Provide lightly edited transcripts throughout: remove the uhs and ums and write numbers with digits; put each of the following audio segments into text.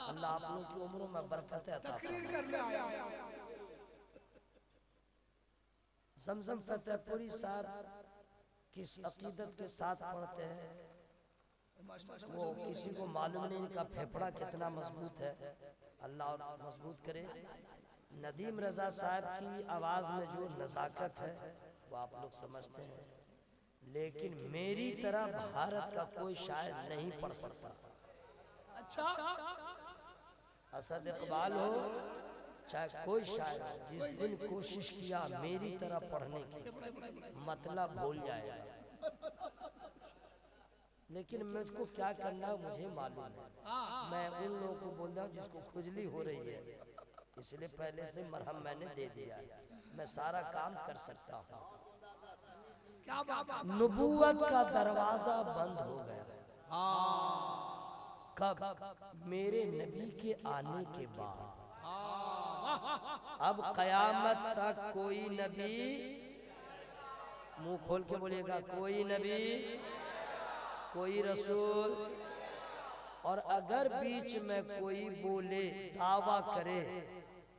अल्लाह आप लोगों की उम्रों में बरकत अता फरमाए। ज़मज़म फतेहपुरी साहब किस अकीदत के साथ पढ़ते हैं वो किसी को मालूम नहीं, इनका फेफड़ा कितना मजबूत है, अल्लाह और मजबूत करे। नदीम रजा साहब की आवाज़ में जो नज़ाकत है वो आप लोग समझते हैं, लेकिन मेरी तरह भारत का कोई शायर नहीं पढ़ सकता। अच्छा, असद इकबाल हो चाहे कोई शायर हो, जिस दिन कोशिश किया मेरी तरह पढ़ने की मतलब भूल जाएगा। लेकिन मुझको क्या करना है मुझे मालूम है। मैं उन लोगों को बोल रहा हूँ जिसको खुजली हो रही है, इसलिए पहले से मरहम मैंने दे दिया है, मैं सारा काम कर सकता हूँ। क्या बात। नबूवत का दरवाजा बंद हो गया। कब? मेरे नबी के आने के बाद। अब कयामत तक कोई नबी, मुंह खोल के बोलिएगा, कोई नबी, कोई रसूल, और अगर बीच में कोई बोले दावा करे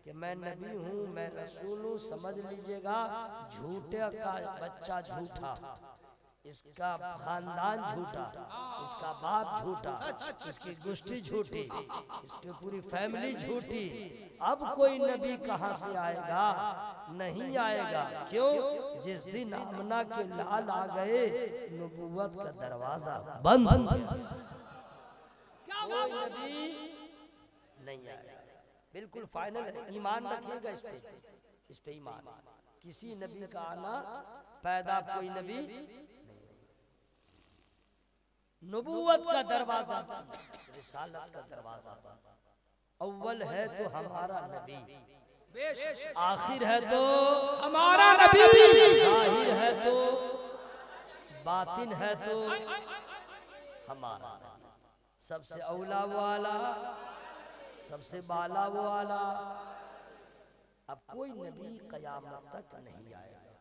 कि मैं नबी हूँ मैं रसूल हूँ, समझ लीजिएगा झूठे का बच्चा झूठा, इसका खानदान झूठा, इसका बाप झूठा, इसकी गोष्ठी झूठी, इसकी पूरी फैमिली झूठी। अब कोई नबी कहाँ से आएगा? नहीं आएगा। क्यों? जिस दिन आमना के लाल आ गए नबूवत का दरवाजा बंद हो गया, कोई नबी नहीं आएगा। बिल्कुल फाइनल है, ईमान रखिएगा इस पे ईमान। किसी नबी का आना पैदा कोई नबी नहीं। नबूवत का दरवाजा बंद, रिसालत का दरवाजा बंद। अव्वल है तो हमारा नबी, आखिर है तो हमारा नबी, जाहिर है तो बातिन है तो हमारा नबी। सबसे औला वो आला, सबसे बाला वो आला। अब कोई नबी कयामत तक नहीं आएगा,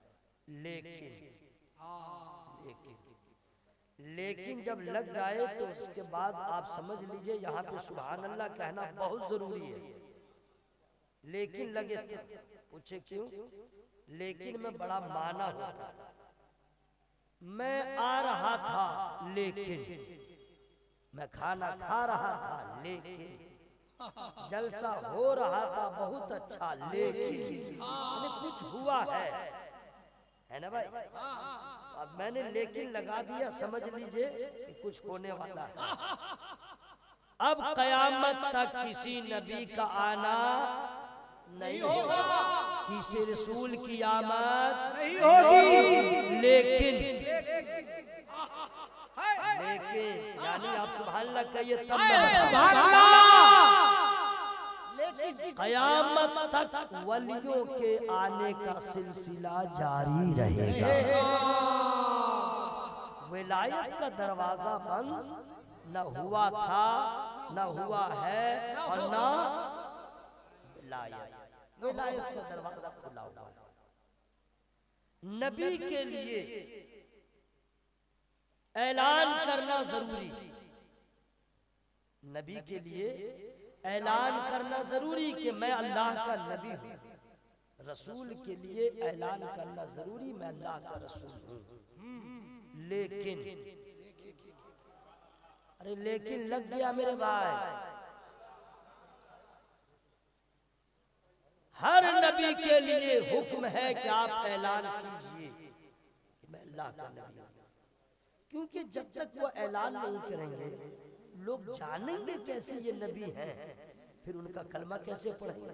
लेकिन लेकिन जब लग जाए तो उसके बाद आप समझ लीजिए यहाँ पे सुभान अल्लाह कहना बहुत जरूरी है। लेकिन लगे तो पूछे क्यों? लेकिन में बड़ा माना होता है। मैं आ रहा था लेकिन, मैं खाना खा रहा था लेकिन, जलसा हो रहा था बहुत अच्छा लेकिन, कुछ हुआ है ना भाई? अब मैंने लेकिन लगा दिया, समझ लीजिए कि कुछ होने वाला है। अब कयामत तक किसी नबी का आना नहीं होगा, किसी रसूल की आमद नहीं होगी। लेकिन यानी आप सुभान अल्लाह कहिए तब सुभान अल्लाह। कयामत तक वलियों के आने का सिलसिला जारी रहेगा। विलायत का दरवाजा बंद न हुआ था, न हुआ है, और न विलायत का दरवाजा खुला हुआ है। नबी के लिए ऐलान करना जरूरी, नबी के लिए ऐलान करना जरूरी कि मैं अल्लाह का नबी हूँ। रसूल के लिए ऐलान करना जरूरी मैं अल्लाह का रसूल हूँ। लेकिन अरे लेकिन लग गया मेरे भाई, हर नबी के लिए हुक्म है कि आप ऐलान कीजिए कि मैं अल्लाह का नबी हूँ। क्योंकि जब तक वो ऐलान नहीं करेंगे लोग जानेंगे कैसे ये नबी हैं, फिर उनका कलमा कैसे पढ़ेंगे,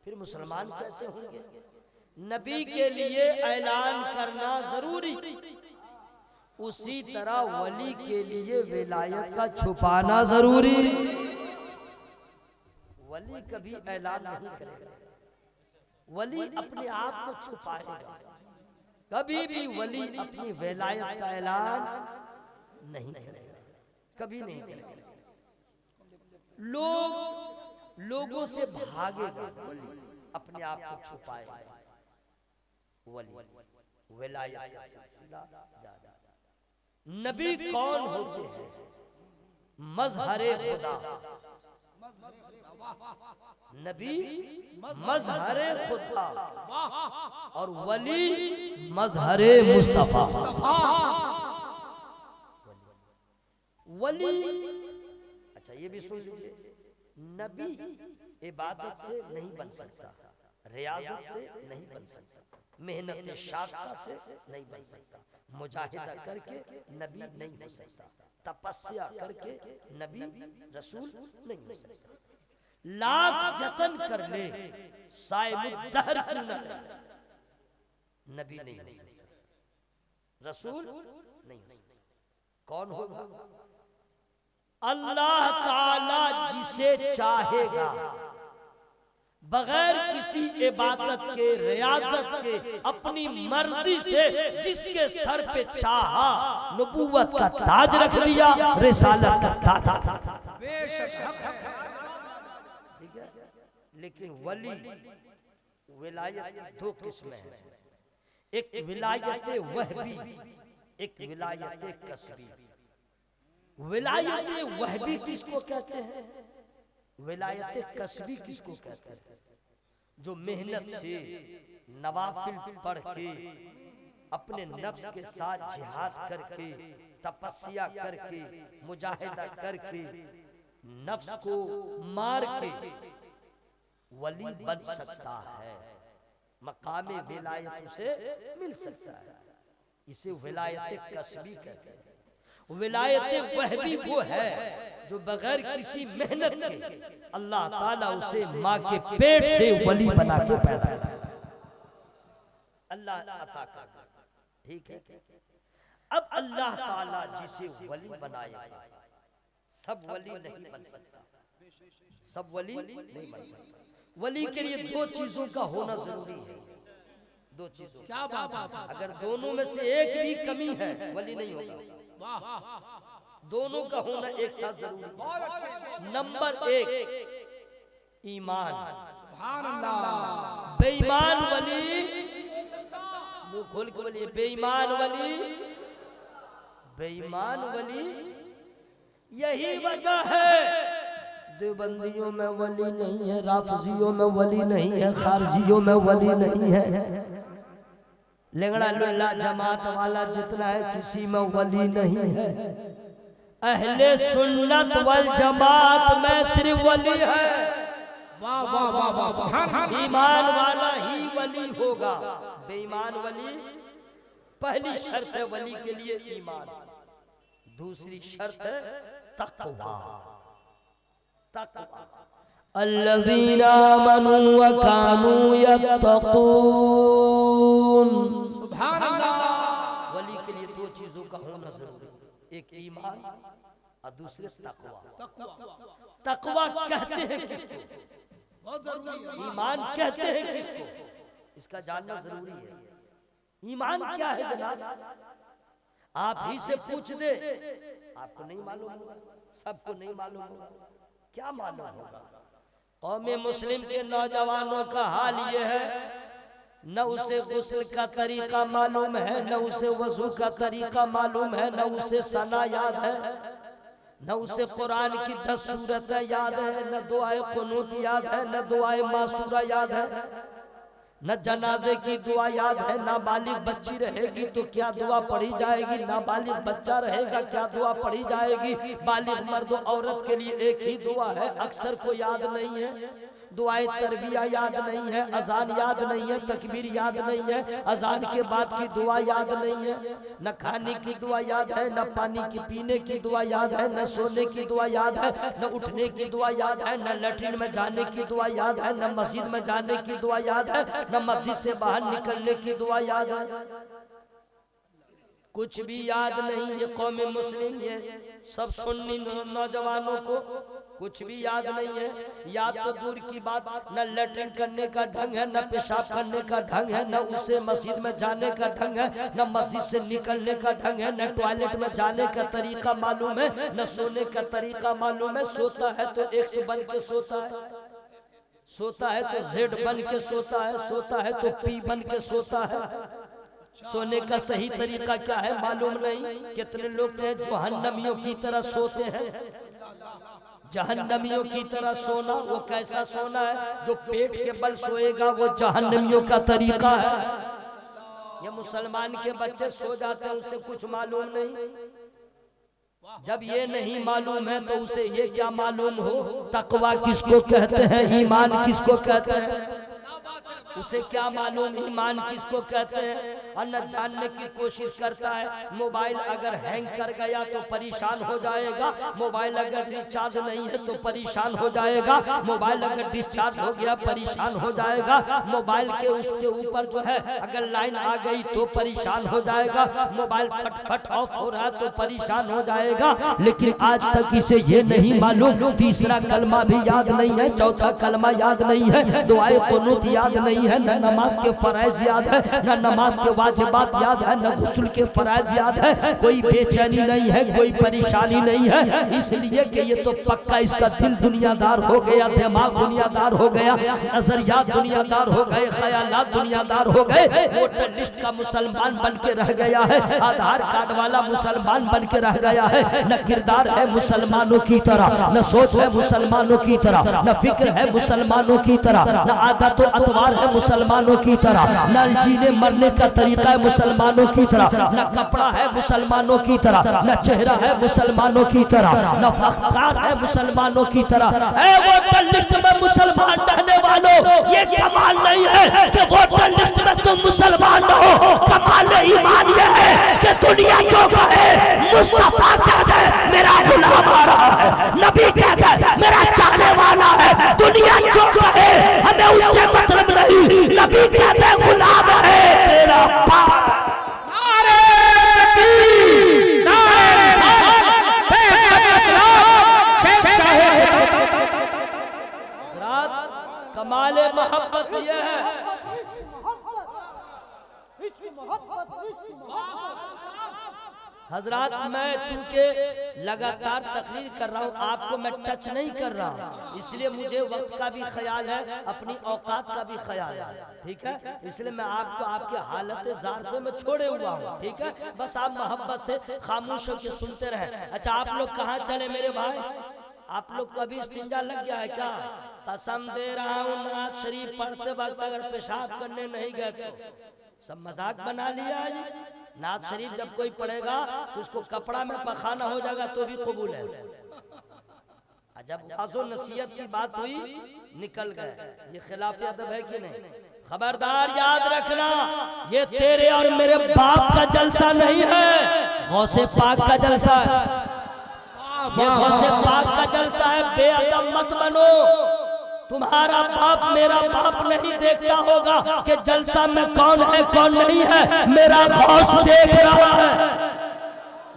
फिर मुसलमान कैसे होंगे। नबी के लिए ऐलान करना जरूरी, उसी तरह वली के लिए विलायत का छुपाना जरूरी। वली कभी ऐलान नहीं करेगा, वली अपने आप को छुपाएगा। कभी भी वली अपनी विलायत का ऐलान नहीं करेगा, कभी नहीं करेगा। लोगों से भागेगा वली, अपने आप को छुपाएगा। वली विलायत का सिलसिला ज्यादा। नबी कौन होते हैं? मजहरे खुदा, नबी मजहरे खुदा और वली मजहरे मुस्तफा। वली, अच्छा ये भी सुन लीजिए, नबी इबादत से नहीं बन सकता, रियाजत से नहीं बन सकता, मेहनत शाक़ा से नहीं बन सकता, मुजाहिदा करके नबी नहीं हो सकता, तपस्या करके नबी रसूल नहीं हो सकता, लाख जतन कर ले साहिब दहर क्यों न रहे, नबी नहीं हो सकता, रसूल नहीं हो सकता। कौन होगा? अल्लाह ताला जिसे चाहेगा बगैर किसी इबादत के, रियाजत के, अपनी मर्जी से जिसके सर पे चाहा नबूवत का ताज रख दिया, रिसालत का ताज रख दिया। ठीक है, लेकिन वली विलायत दो किस्में हैं, एक विलायत वहबी, एक विलायत कसबी। विलायत वहबी किसको कहते हैं? विलायत कसबी किसको कहते हैं? जो मेहनत से नवाफिल पढ़ के, अपने नफ्स के साथ जिहाद करके, तपस्या करके, मुजाहिदा करके, नफ्स को मार के वली बन सकता है, मकामे विलायत उसे मिल सकता है। इसे विलायत कसबी कहते हैं। विलायत वहबी वो है जो बगैर किसी मेहनत के अल्लाह ताला उसे माँ के पेट से वली बना के पैदा किया, अल्लाह अता करता। ठीक है, अब अल्लाह ताला जिसे वली बनाएगा, सब वली नहीं बन सकता, सब वली नहीं बन सकता। वली के लिए दो चीजों का होना जरूरी है, दो चीजों। क्या बात? अगर दोनों में से एक भी कमी है वली नहीं होगा। दोनों का होना एक साथ जरूरी है। नंबर एक ईमान। बेईमान वली, मुंह खोल के बोलिए, बेईमान वली, बेईमान वली। यही वजह है देवबंदियों में वली नहीं है, राफजियों में वली नहीं है, खारजियों में वली नहीं है, लेंगड़ा लुल्ला जमात वाला जितना है किसी में वली नहीं है। अहले सुन्नत वल जमात में सिर्फ वली है। वाह वाह वाह वाह, ईमान वाला ही वली होगा, बेईमान वली। पहली शर्त है वली के लिए ईमान, दूसरी शर्त है तक़वा। तक़वा अल्लज़ीना आमनू व कानू यत्तक़ून। सुभान अल्लाह। वली के लिए दो चीजों का होना जरूरी है, एक ईमान और दूसरे तक़वा। तक़वा कहते हैं किसको? ईमान कहते हैं किसको? इसका जानना जरूरी है। ईमान क्या है जनाब? आप ही से पूछ दे, आपको नहीं मालूम होगा, सबको नहीं मालूम होगा। क्या मालूम होगा? कौमे मुस्लिम के नौजवानों का हाल ये है, न उसे गुस्ल का तरीका मालूम है, न उसे वजू का तरीका मालूम है, न उसे सना याद है, न उसे कुरान की 10 सूरतें याद है, न दुआए कुनूत याद है, न दुआए मासूरा याद है, न जनाजे की दुआ याद है। नाबालिग बच्ची रहेगी तो क्या दुआ पढ़ी जाएगी, नाबालिग बच्चा रहेगा क्या दुआ पढ़ी जाएगी। बालिग मर्द औरत के लिए एक ही दुआ है, अक्सर को याद नहीं है। दुआए तरबिया याद नहीं है, अजान याद नहीं है, तकबीर याद नहीं है, अजान के बाद की दुआ याद नहीं है, न खाने की दुआ याद है, न पानी की पीने की दुआ याद है, न सोने की दुआ याद है, न उठने की दुआ याद है, न लैट्रिन में जाने की दुआ याद है, न मस्जिद में जाने की दुआ याद है, न मस्जिद से बाहर निकलने की दुआ याद है। कुछ भी याद नहीं है कौमे मुस्लिम, ये सब सुन्नी नौजवानों को कुछ भी याद नहीं है। याद तो दूर की बात, न लैट्रिन करने का ढंग है, न पेशाब करने का ढंग है, न उसे मस्जिद में जाने का ढंग है, न मस्जिद से निकलने का ढंग है, न टॉयलेट में जाने का तरीका मालूम है, न सोने का तरीका मालूम है। सोता है तो एक्स बन के सोता है, सोता है तो जेड बन के सोता है, सोता है तो पी बन के सोता है। सोने का सही तरीका क्या है मालूम नहीं। कितने लोग हैं जो जहन्नमियों की तरह सोते हैं, जहन्नमियों की तरह सोना, वो कैसा सोना है? जो पेट के बल सोएगा वो जहन्नमियों का तरीका है। ये मुसलमान के बच्चे सो जाते हैं, उसे कुछ मालूम नहीं। जब ये नहीं मालूम है तो उसे ये क्या मालूम हो तकवा किसको कहते हैं, ईमान किसको कहते हैं? उसे क्या मालूम ईमान किसको कहते हैं? और न जानने की कोशिश करता है। मोबाइल अगर हैंग कर गया तो परेशान हो जाएगा, मोबाइल अगर रिचार्ज नहीं है तो परेशान हो जाएगा, मोबाइल अगर डिस्चार्ज हो गया परेशान हो जाएगा, मोबाइल के उसके ऊपर जो है अगर लाइन आ गई तो परेशान हो जाएगा, मोबाइल फट ऑफ हो रहा है तो परेशान हो जाएगा। लेकिन आज तक इसे ये नहीं मालूम, तीसरा कलमा भी याद नहीं है, चौथा कलमा याद नहीं है, दुआए कुनूत याद नहीं है, न नमाज के फराइज याद है, न नमाज के वाजिबात याद है, न गुस्ल के फराइज याद है। कोई बेचैनी नहीं है, कोई परेशानी नहीं है, इसलिए कि ये तो पक्का इसका दिल दुनियादार हो गया, दिमाग दुनियादार हो गया, नजरियात दुनियादार हो गए, ख्यालात दुनियादार हो गए। वोटर लिस्ट का मुसलमान बन के रह गया है, आधार कार्ड वाला मुसलमान बन के रह गया है। न किरदार है मुसलमानों की तरह, न सोच है मुसलमानों की तरह, न फिक्र है मुसलमानों की तरह, न आदत व अतवार है मुसलमानों की तरह, न जीने मरने का तरीका है मुसलमानों की तरह, न कपड़ा है मुसलमानों की तरह, न चेहरा है मुसलमानों की तरह, न अखलाक है मुसलमानों की तरह। वोटर लिस्ट में मुसलमान रहने वालों, ये कमाल नहीं है कि वोटर लिस्ट में तुम मुसलमान न हो, कमाल ईमान ये है कि दुनिया जो कहे मुस्तफा कहता है मेरा गुलाम आ रहा है, नबी कहता है मेरा चाहने वाला है, दुनिया जो कहे हमें उससे मतलब नहीं, नबी कहते हैं गुलाम है तेरा पाक। कमाले मोहब्बत ये है। हजरात मैं चूंकि लगातार तकरीर कर रहा हूँ, आपको मैं टच नहीं कर रहा हूँ, इसलिए मुझे वक्त का भी ख्याल है, अपनी औकात का भी ख्याल है, ठीक है। इसलिए मैं आपको आपके हालत ज़ार पे मैं छोड़े हुआ हूँ, ठीक है। बस आप मोहब्बत से खामोश होकर सुनते रहे। अच्छा आप लोग कहाँ चले मेरे भाई? आप लोग को अभी इस्तिंजा लग गया है क्या? कसम दे रहा हूँ नात शरीफ पढ़ते वक्त अगर पेशाब करने नहीं गए तो सब मजाक बना लिया है। नात शरीफ जब कोई पढ़ेगा तो उसको कपड़ा में पखाना हो जाएगा तो भी कबूल है। जब वाज़ो नसीहत की बात हुई निकल गए, ये खिलाफ अदब है कि नहीं? खबरदार याद रखना, ये तेरे और मेरे बाप का जलसा नहीं है, गौसे पाक का जलसा है, ये गौसे पाक का जलसा है। बेअदब मत बनो, तुम्हारा बाप मेरा बाप नहीं देखता होगा कि जलसा में कौन है कौन नहीं है, मेरा गौस देख रहा है,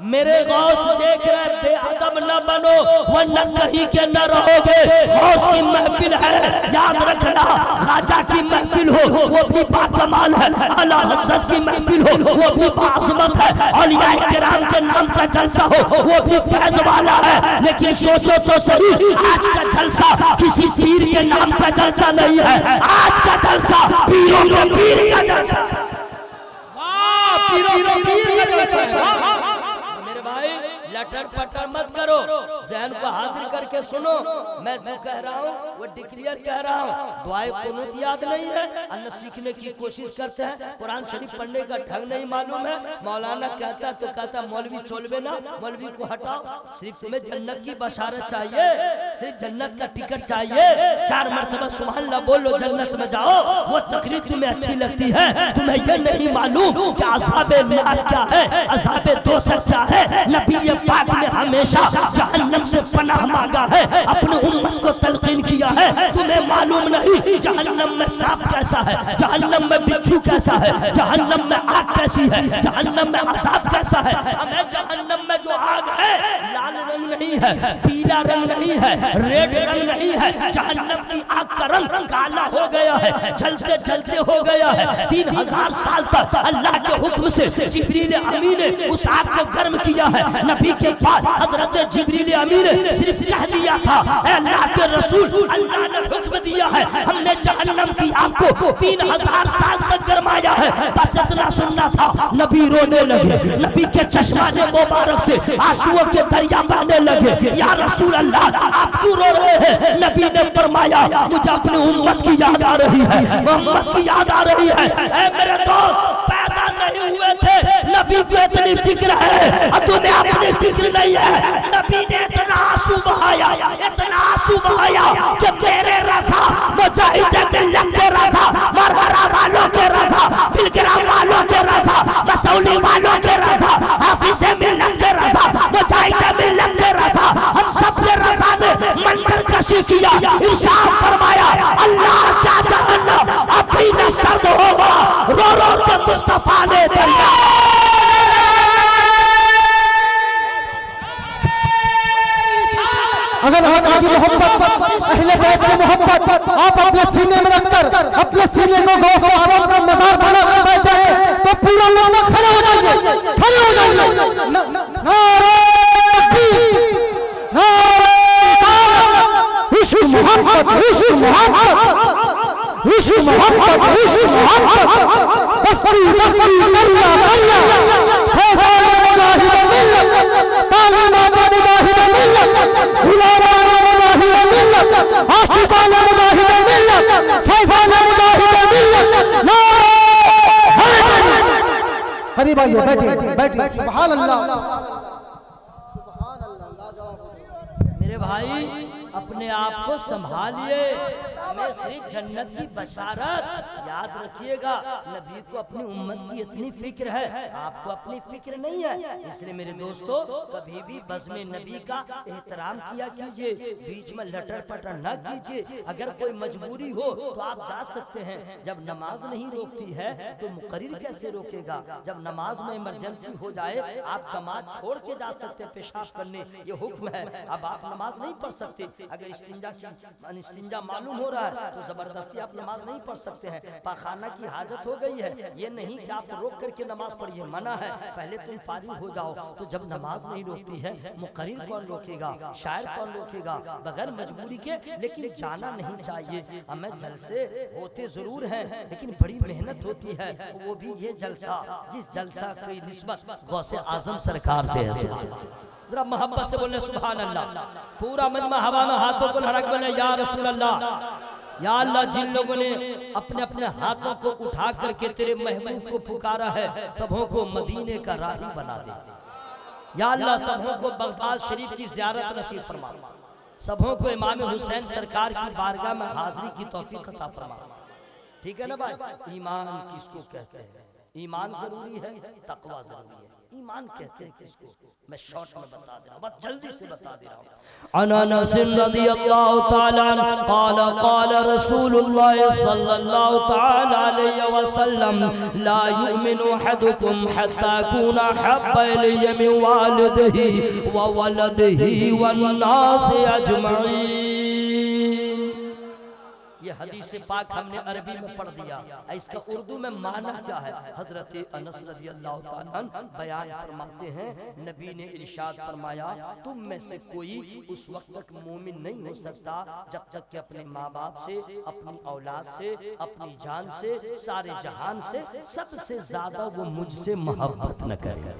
मेरे गौस देख रहे। बेअदब न बनो वरना कहीं के न रहोगे। गौस की महफिल है, याद रखना, खाजा की महफिल हो वो भी बाकमाल है, आला हज़रत की महफिल हो वो भी बाअज़मत है, औलिया किराम के नाम का जलसा हो वो भी फैज़ वाला है। लेकिन सोचो तो सही, आज का जलसा किसी पीर के नाम का जलसा नहीं है, आज का जलसा पीरों के पीर का जलसा। पीरों के पीर का जलसा। भाई लटर पटर मत करो, ज़हन को हाजिर करके सुनो। मैं जो कह रहा हूँ वो डिक्लेयर कह रहा हूँ। दुआए कुनूत याद नहीं है, अन्य सीखने की कोशिश करते हैं, कुरान शरीफ पढ़ने का ढंग नहीं मालूम है। मौलाना कहता है तो कहता मौलवी चोलवे ना, मौलवी को हटाओ। सिर्फ तुम्हें जन्नत की बशारत चाहिए, सिर्फ जन्नत का टिकट चाहिए, 4 मरतबा सुभान अल्लाह बोलो जन्नत में जाओ, वो तकरीर तुम्हें अच्छी लगती है। तुम्हें यह नहीं मालूम कि अज़ाबे नार क्या है, अज़ाबे दोज़ख क्या है। नबी पाक ने हमेशा जहन्नम से पनाह मांगा है, अपनी उम्मत को तलकीन किया है। तुम्हें मालूम नहीं जहन्नम में सांप कैसा है, जहन्नम में बिच्छू कैसा है, जहन्नम में आग कैसी है, जहन्नम में अज़ाब कैसा है। हमें जहन्नम में जो आग है लाल रंग नहीं है, पीला रंग नहीं है, रेड रंग नहीं है, जहन्नम की आग का रंग काला हो गया है, जलते जलते हो गया है। 3000 साल तक अल्लाह के हुक्म से जिब्रील अमीन ने उस आग को गर्म किया है। नबी के बाद हजरत जिब्रील अमीन ने सिर्फ कह दिया था, अल्लाह के रसूल अल्लाह ने हुक्म दिया है, हमने जहन्नम की आग को 3000 साल तक गरमाया है। बस इतना सुनना था, नबी रोने लगे, नबी के चश्माने मुबारक से आंसुओं के दरिया बहने लगे। लगे, या रसूल अल्लाह आप क्यों रो रहे हैं? नबी ने फरमाया मुझे अपनी उम्मत की याद आ रही है, उम्मत की याद आ रही है। ऐ मेरे दोस्त, पैदा नहीं हुए थे, नबी को इतनी फिक्र है और तुम्हें अपनी फिक्र नहीं है। नबी ने इतना आंसू बहाया, इतना आंसू बहाया कि मेरे रज़ा, मुजाहिद मिल्लत के रज़ा, मरहरा वालों के रज़ा, बिलगिरा वालों के रज़ा, मसौली वालों के रज़ा, हाफिज़ मिल्लत के रज़ा, मुजाहिद मिल्लत के रज़ा, हम सब के रज़ा ने मंजर कशी किया। इरशाद फरमाया अल्लाह का जहन्नम अभी न सर्द होगा, रो रो के मुस्तफा ने दरिया। अगर आका की मोहब्बत, अहले बैत की मोहब्बत आप अपने सीने में रखकर अपने सीने को गौस आवाम का मजार बना कर बैठे हैं तो पूरा लोग खड़े हो जाइए, खड़े हो जाइए। नारे तकबीर, नारे ताकबीर, इश्क मोहब्बत, इश्क मोहब्बत, इश्क मोहब्बत, इश्क मोहब्बत, बस्ती बस्ती करिया करिया, फैज़ान मुजाहिद मिल्लत, तालीमात मुजाहिद मिल्लत, गुलामान मुजाहिद मिल्लत, आशिकान मुजाहिद मिल्लत, फैज़ान मुजाहिद मिल्लत। करीब आइए, बैठिए बैठिए। सुभान अल्लाह, सुभान अल्लाह, लाजवाब। मेरे भाई अपने आप को संभालिए, हमें सिर्फ जन्नत की बशारत याद रखिएगा। नबी को अपनी उम्मत की इतनी फिक्र है, आपको अपनी फिक्र नहीं है। इसलिए मेरे दोस्तों कभी भी बज़्म नबी का एहतराम किया कीजिए, बीच में लटर पटर न कीजिए। अगर कोई मजबूरी हो तो आप जा सकते हैं, जब नमाज नहीं रोकती है तो मुकर्रिर कैसे रोकेगा? जब नमाज में इमरजेंसी हो जाए आप जमात छोड़ के जा सकते हैं पेशाब करने, ये हुक्म है। अब आप नमाज नहीं पढ़ सकते, अगर इस्तिंजा मालूम हो रहा है तो जबरदस्ती आप नमाज नहीं पढ़ सकते हैं। पाखाना की हाजत हो गई है, ये नहीं कि आप रोक करके नमाज पढ़िए, मना है। पहले तुम फारिग हो जाओ। तो जब नमाज नहीं रोकती है मुकर्रिर कौन रोकेगा, शायर कौन रोकेगा? बगैर मजबूरी के। लेकिन जाना नहीं चाहिए। हमें जलसे होते जरूर हैं लेकिन बड़ी मेहनत होती है, वो भी ये जलसा जिस जलसा की निस्बत गौसे आजम सरकार से है। जरा मोहब्बत से बोले सुभान अल्लाह। पूरा मजमा हवा में हाथों को लड़क बने, या रसूल अल्लाह, या अल्लाह जिन लोगों ने अपने अपने हाथों को उठा करके तेरे महबूब को पुकारा है, सबों को मदीने का राही बना दे। या अल्लाह सबों को बगदाद शरीफ की ज़ियारत नसीब फरमा, सबों को इमाम हुसैन सरकार की बारगाह में हाजिरी की तौफीक अता फरमा। ठीक है ना भाई? ईमान किसको कहते हैं? ईमान जरूरी है, तकवा जरूरी है। ईमान कहते हैं किसको? मैं शॉर्ट में बता दे रहा हूं, बस जल्दी से बता दे रहा हूं। अनस रज़ियल्लाहु तआला क़ाला क़ाला रसूलुल्लाह सल्लल्लाहु तआला अलैहि वसल्लम ला युमिनु अहदुकुम हत्ता कुना हब्बा इलैहि मिन वालिदिही व वलदिही वन नास अजमईन। ये हदीस पाक हमने अरबी में पढ़ दिया, इसका उर्दू में माना क्या है? हजरत अनस रज़ियल्लाहु ताला अन्हु बयान फरमाते हैं, नबी ने इरशाद फरमाया तुम में से कोई उस वक्त तक मोमिन नहीं हो सकता जब तक कि अपने माँ बाप से, अपनी औलाद से, अपनी जान से, सारे जहान से सबसे ज्यादा वो मुझसे मोहब्बत न करे।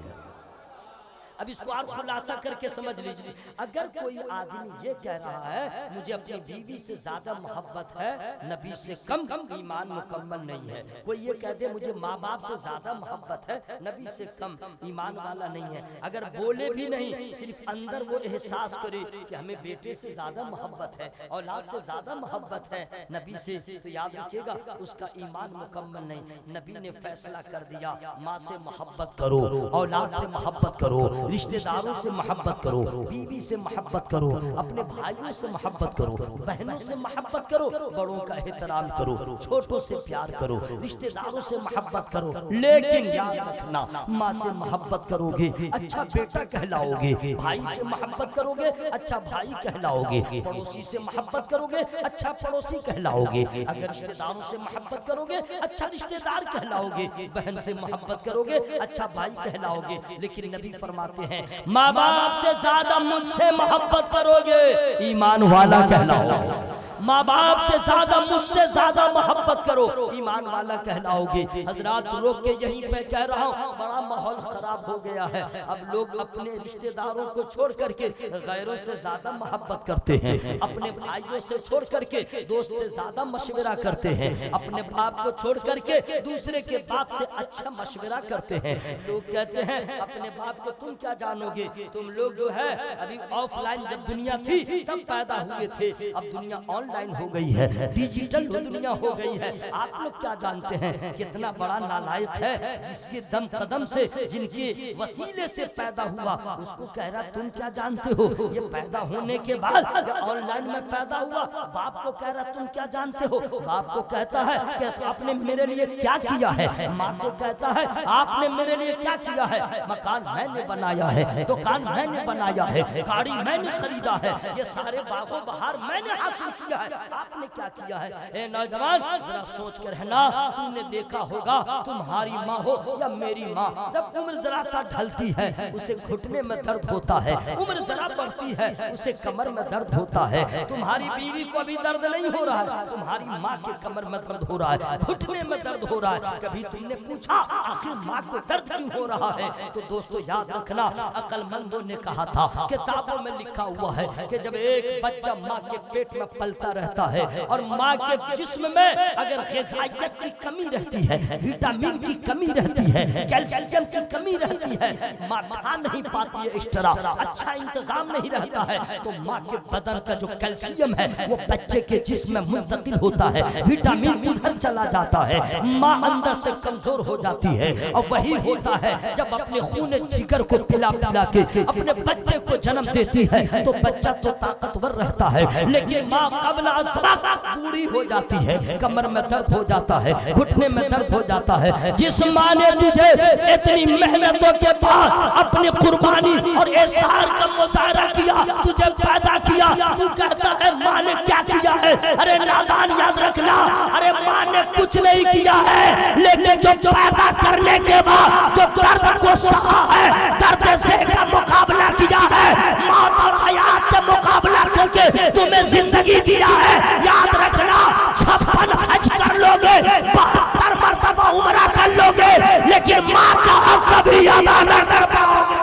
अब इसको और खुलासा करके समझ लीजिए। अगर कोई आदमी ये कह रहा है मुझे अपनी बीवी से ज्यादा मोहब्बत है, नबी से कम, ईमान मुकम्मल नहीं है। कोई ये कह दे मुझे माँ बाप से ज्यादा मोहब्बत है, नबी से कम, ईमान वाला नहीं है। अगर बोले भी नहीं, सिर्फ अंदर वो एहसास करे कि हमें बेटे से ज्यादा मोहब्बत है, औलाद से ज्यादा मोहब्बत है नबी से, तो याद रखिएगा उसका ईमान मुकम्मल नहीं। नबी ने फैसला कर दिया माँ से मोहब्बत करो, औलाद से मोहब्बत करो, रिश्तेदारों से मोहब्बत करो, बीवी से मोहब्बत करो, अपने भाइयों से मोहब्बत करो, बहनों से मोहब्बत करो, बड़ों का एहतराम करो, छोटों से प्यार करो, रिश्तेदारों से मोहब्बत करो। लेकिन याद रखना माँ से मोहब्बत करोगे अच्छा बेटा कहलाओगे, भाई से मोहब्बत करोगे अच्छा भाई कहलाओगे, पड़ोसी से मोहब्बत करोगे अच्छा पड़ोसी कहलाओगे, अगर रिश्तेदारों से मोहब्बत करोगे अच्छा रिश्तेदार कहलाओगे, बहन से मोहब्बत करोगे अच्छा भाई कहलाओगे। लेकिन नबी फरमाते हैं माँ बाप से ज्यादा मुझसे मोहब्बत करोगे ईमान वाला कहलाओगे। माँ बाप से ज्यादा मुझसे ज्यादा मोहब्बत करो, ईमान वाला कहलाओगे। हजरात रोक के यहीं पे कह रहा हूँ, बड़ा माहौल खराब हो गया है। अब लोग अपने रिश्तेदारों को छोड़ करके गैरों से ज्यादा मोहब्बत करते हैं, अपने भाइयों से छोड़ करके दोस्त से ज्यादा मशवरा करते हैं, अपने बाप को छोड़ करके दूसरे के बाप से अच्छा मशवरा करते हैं। लोग कहते हैं अपने बाप को तुम क्या जानोगे, तुम लोग जो है अभी ऑफलाइन जब दुनिया थी तब पैदा हुए थे, अब दुनिया ऑनलाइन हो गई है, डिजिटल दुनिया हो गई है, आप लोग क्या जानते हैं। कितना बड़ा नालायक है जिसके दम कदम से जिनके वसीले से पैदा हुआ, उसको कह रहा तुम क्या जानते हो। ये पैदा होने के बाद ऑनलाइन में पैदा हुआ, बाप को कह रहा तुम क्या जानते हो। बाप को कहता है कि आपने मेरे लिए क्या किया है। माँ को कहता है आपने मेरे लिए क्या किया है। मकान मैंने बनाया है, दुकान मैंने बनाया है, गाड़ी मैंने खरीदा है, ये सारे बागों बहार मैंने हासिल किया है, आपने क्या किया है। ए नौजवान जरा सोच कर रहना, तूने देखा होगा तुम्हारी माँ हो या मेरी माँ, जब उम्र जरा सा ढलती है उसे घुटने में दर्द होता है, उम्र जरा बढ़ती है उसे कमर में दर्द होता है। तुम्हारी बीवी को अभी दर्द नहीं हो रहा है, तुम्हारी माँ के कमर में दर्द हो रहा है, घुटने में दर्द हो रहा है। कभी तुमने पूछा आखिर माँ को दर्द क्यों हो रहा है। तो दोस्तों याद रखना, अक्लमंदों ने कहा था, किताबों में लिखा हुआ है कि जब एक बच्चा माँ के पेट में पलता रहता है और माँ के जिस्म में अगर ग़िज़ाइयत की कमी रहती है, विटामिन की कमी रहती है, कैल्शियम की कमी रहती है, माँ खा नहीं पाती है, इस तरह अच्छा इंतजाम नहीं रहता है, तो माँ के बदन का जो कैल्शियम है वो बच्चे के जिस्म में मुंतकिल होता है, विटामिन उधर चला जाता है, माँ अंदर से कमजोर हो जाती है। और वही होता है जब अपने खून जिगर को पिला पिला के अपने बच्चे को जन्म देती है तो बच्चा तो ताकतवर रहता है, लेकिन माँ कब्ल अज़वाक बूढ़ी हो जाती है, कमर में दर्द हो जाता है, घुटने में दर्द हो जाता है। जिस माँ ने तुझे इतनी मेहनतों के बाद अपनी कुर्बानी और एहसान का मुजाहरा किया, तुझे पैदा किया, तू कहता है माँ ने क्या किया है। अरे नादान याद रखना, अरे माँ ने कुछ नहीं किया है, लेकिन जो पैदा करने के बाद जो दर्द को सहा है, दर्द से का मुकाबला किया है, मौत और हयात से मुकाबला करके तुम्हें जिंदगी दिया है। याद रखना 56 हज कर लोगे, 72 मरतबा उम्रा कर लोगे, लेकिन माँ का हक कभी अदा न कर पाओगे,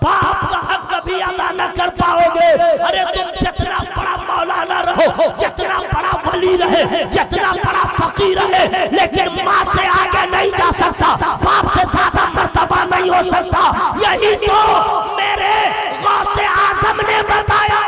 बाप का हक कभी अदा न कर पाओगे। अरे तुम जितना बड़ा मौलाना रहो, जितना बड़ा वली रहे, जितना बड़ा फकीर रहे, लेकिन माँ से आगे नहीं जा सकता, बाप से ज्यादा मर्तबा नहीं हो सकता। यही तो मेरे गौसे आज़म ने बताया,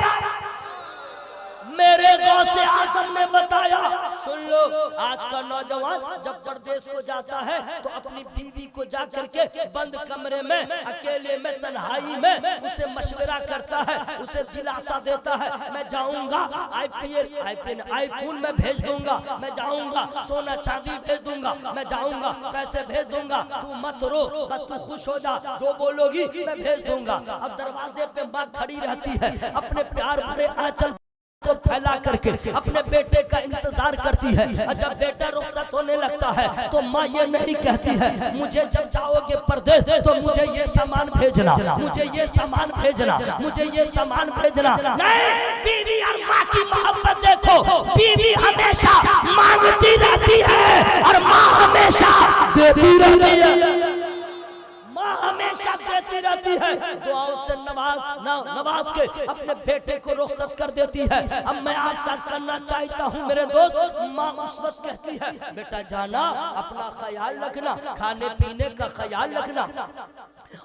मेरे गौसे आज़म ने बताया। सुन लो, आज का नौजवान जब परदेश को जाता है तो अपनी बीवी को जा करके बंद कमरे में अकेले में तन्हाई में उसे मशवरा करता है, उसे दिलासा देता है, मैं जाऊंगा आईफोन में भेज दूंगा, मैं जाऊंगा सोना चांदी भेज दूंगा, मैं जाऊंगा पैसे भेज दूंगा, तू मत रो, बस तू खुश हो जा, जो बोलोगी मैं भेज दूंगा। अब दरवाजे पे माँ खड़ी रहती है, अपने प्यार भरे आंचल को फैला करके अपने बेटे का इंतजार करती है। और जब बेटा रुखसत होने लगता है तो माँ ये नहीं कहती है मुझे जब जाओगे परदेश तो मुझे ये सामान भेजना, मुझे ये सामान भेजना, मुझे ये सामान भेजना। नहीं, बीवी और माँ की मोहब्बत देखो, बीवी हमेशा मांगती रहती है और माँ हमेशा देती रहती है, हमेशा देती रहती है, दुआओं से नवाज के अपने बेटे को रुखसत कर देती है। अब मैं आपसे अर्ज करना चाहता हूँ मेरे दोस्त, माँ उस वक्त कहती है बेटा जाना, अपना ख्याल रखना, खाने पीने का ख्याल रखना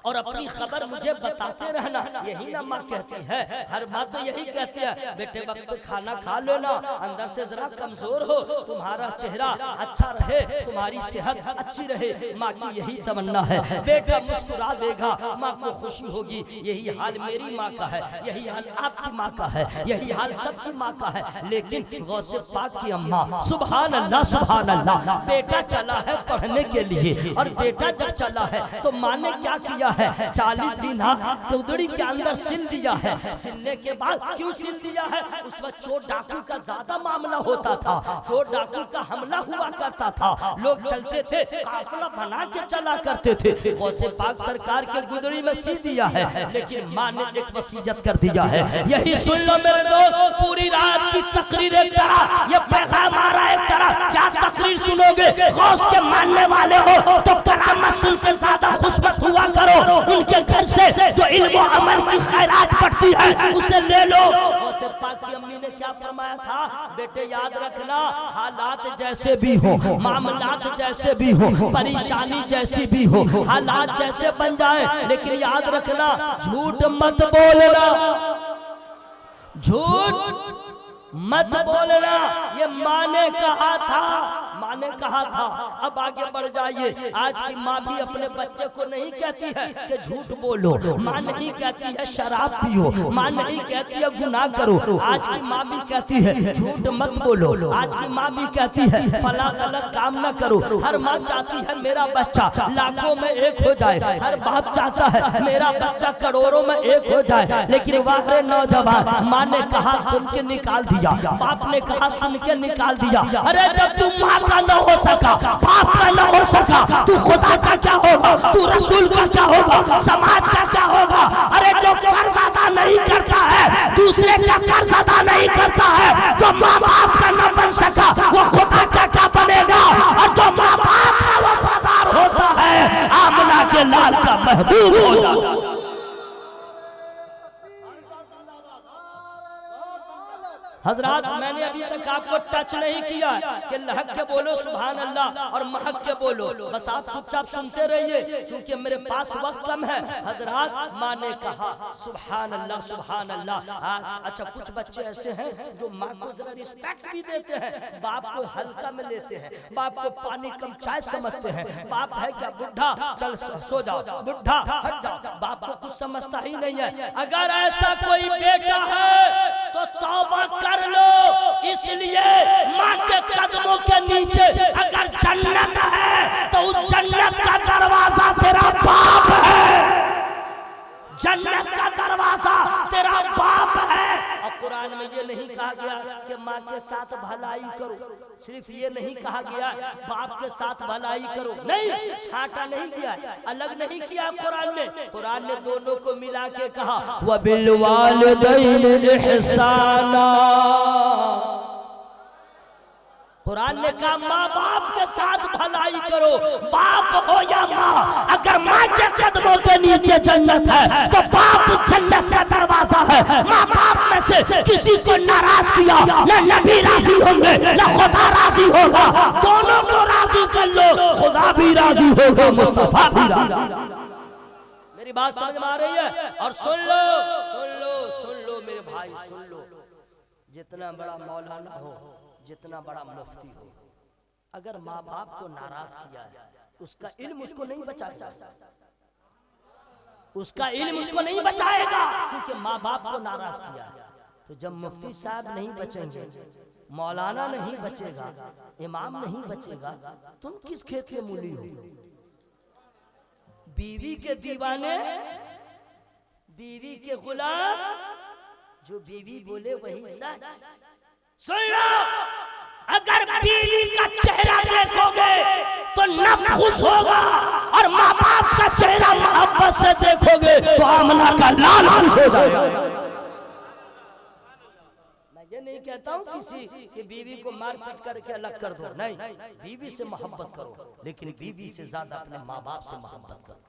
और अपनी खबर मुझे बताते रहना। यही ना माँ कहती है, हर माँ तो यही कहती है बेटे वक्त पे खाना खा लेना, अंदर से जरा कमजोर हो, तुम्हारा चेहरा अच्छा रहे, तुम्हारी सेहत अच्छी रहे, माँ की यही तमन्ना है। बेटा मुस्कुरा देगा, माँ को खुशी होगी। यही हाल मेरी माँ का है, यही हाल आपकी माँ का है, यही हाल सबकी माँ का है। लेकिन गौसे पाक की अम्मा, सुभान अल्लाह सुभान अल्लाह, बेटा चला है पढ़ने के लिए और बेटा जब चला है तो माँ ने क्या किया, किया है, 40 दिनार कुदड़ी के अंदर सिल दिया है। सिलने के बाद क्यों सिल दिया है? उस वक्त चोर डाकू का ज्यादा मामला होता था, चोर डाकू का हमला हुआ करता था, लोग चलते थे, काफिला बना के चला करते थे। गौसे पाक सरकार के गुदड़ी में सी दिया है, लेकिन माँ ने एक वसीयत कर दिया है। यही सुन लो मेरे दोस्त, पूरी रात की तकरीर एक तरह, ये पैगाम आ रहा है एक तरह। क्या तकरीर सुनोगे? गौस के मानने वाले हो तो करामत सुन के ज्यादा खुश मत हुआ करो। उनके घर से जो इल्म और अमल की खैरात पड़ती है उसे ले लो। गौसे पाक की अम्मी ने क्या फरमाया था? बेटे याद रखना, हालात जैसे भी हो, मामलात जैसे भी हो, परेशानी जैसी भी हो, हालात जैसे बन जाए, लेकिन याद रखना झूठ मत बोलना, झूठ मत बोलना। ये माँ ने कहा था, माँ ने कहा था। अब आगे बढ़ जाइए। आज की माँ भी अपने बच्चे को नहीं कहती है कि झूठ बोलो, माँ नहीं कहती है शराब पियो, माँ नहीं कहती है गुनाह करो। आज की माँ भी कहती है झूठ मत बोलो, आज की माँ भी कहती है फला गलत काम न करो। हर माँ चाहती है मेरा बच्चा लाखों में एक हो जाए, हर बाप चाहता है मेरा बच्चा करोड़ों में एक हो जाए, लेकिन वाह नौजवान, माँ ने कहा सुन के निकाल दिया, बाप ने कहा सुन के निकाल दिया। अरे जब तू माँ का न हो सका, बाप का न हो सका, तू खुदा का क्या होगा, तू रसूल का क्या होगा, समाज का क्या होगा? अरे जो कर्ज अदा नहीं करता है, दूसरे का कर्ज अदा नहीं करता है, जो माँ बाप का न बन सका वो खुदा का क्या बनेगा? और जो माँ बाप का वफादार होता है आमना के लाल का महबूब हो जाता है। हजरात, मैंने अभी तक आपको टच नहीं किया कि लहक के बोलो सुभान अल्लाह और महक के बोलो, बस आप चुपचाप सुनते रहिए क्योंकि मेरे पास वक्त कम है। हजरात, माँ ने कहा सुभान अल्लाह सुभान अल्लाह। आज अच्छा कुछ बच्चे ऐसे हैं जो माँ को जरा रिस्पेक्ट भी देते हैं, बाप को हल्का में लेते हैं, बाप को पानी कम चाय समझते हैं। बाप है क्या बुढ़ा, चल सो जाओ, बुढ़ा हट जाओ, बाप को कुछ समझता ही नहीं है। अगर ऐसा कोई बेटा है तो तौबा कर लो, इसलिए माँ के कदमों के नीचे अगर जन्नत है तो उस जन्नत का दरवाजा तेरा बाप है, जन्नत का दरवाजा तेरा बाप है। और कुरान में ये नहीं कहा गया कि माँ के साथ भलाई करो, सिर्फ ये नहीं कहा गया बाप के साथ भलाई करो, नहीं, छाटा नहीं किया, अलग नहीं किया कुरान ने दोनों को मिला के कहा व बिल वालिदैन इहसाना। कुरान ने कहा माँ बाप के साथ भलाई करो, बाप हो या माँ, अगर माँ के कदमों के नीचे जन्नत है तो बाप जन्नत का दरवाजा है। माँ बाप में से किसी को नाराज किया न नबी राजी होंगे न खुदा राजी होगा, दोनों को राजी कर लो, खुदा भी राजी होगा, मुस्तफा भी राजी। मेरी बात समझ में आ रही है? और सुन लो सुन लो सुन लो मेरे भाई, सुन लो, जितना बड़ा मौलाना हो, जितना बड़ा मुफ्ती हो, अगर माँ बाप को नाराज किया है उसका इल्म उसको नहीं बचाएगा, उसका इल्म उसको नहीं बचाएगा, क्योंकि माँ बाप को नाराज किया है। तो जब मुफ्ती साहब नहीं बचेंगे, मौलाना नहीं बचेगा, इमाम नहीं बचेगा, तुम किस खेत के मूली हो? बीवी के दीवाने, बीवी के गुलाम, जो बीवी बोले वही सच। सुन लो, अगर बीवी का चेहरा देखोगे तो नफ्स खुश होगा, और माँ बाप का चेहरा मोहब्बत से देखोगे तो आमना का लाल खुश हो जाएगा। मैं ये नहीं कहता हूँ किसी की बीवी को मार पीट करके अलग कर दो, नहीं, बीवी से मोहब्बत करो, लेकिन बीवी से ज्यादा अपने माँ बाप से मोहब्बत करो।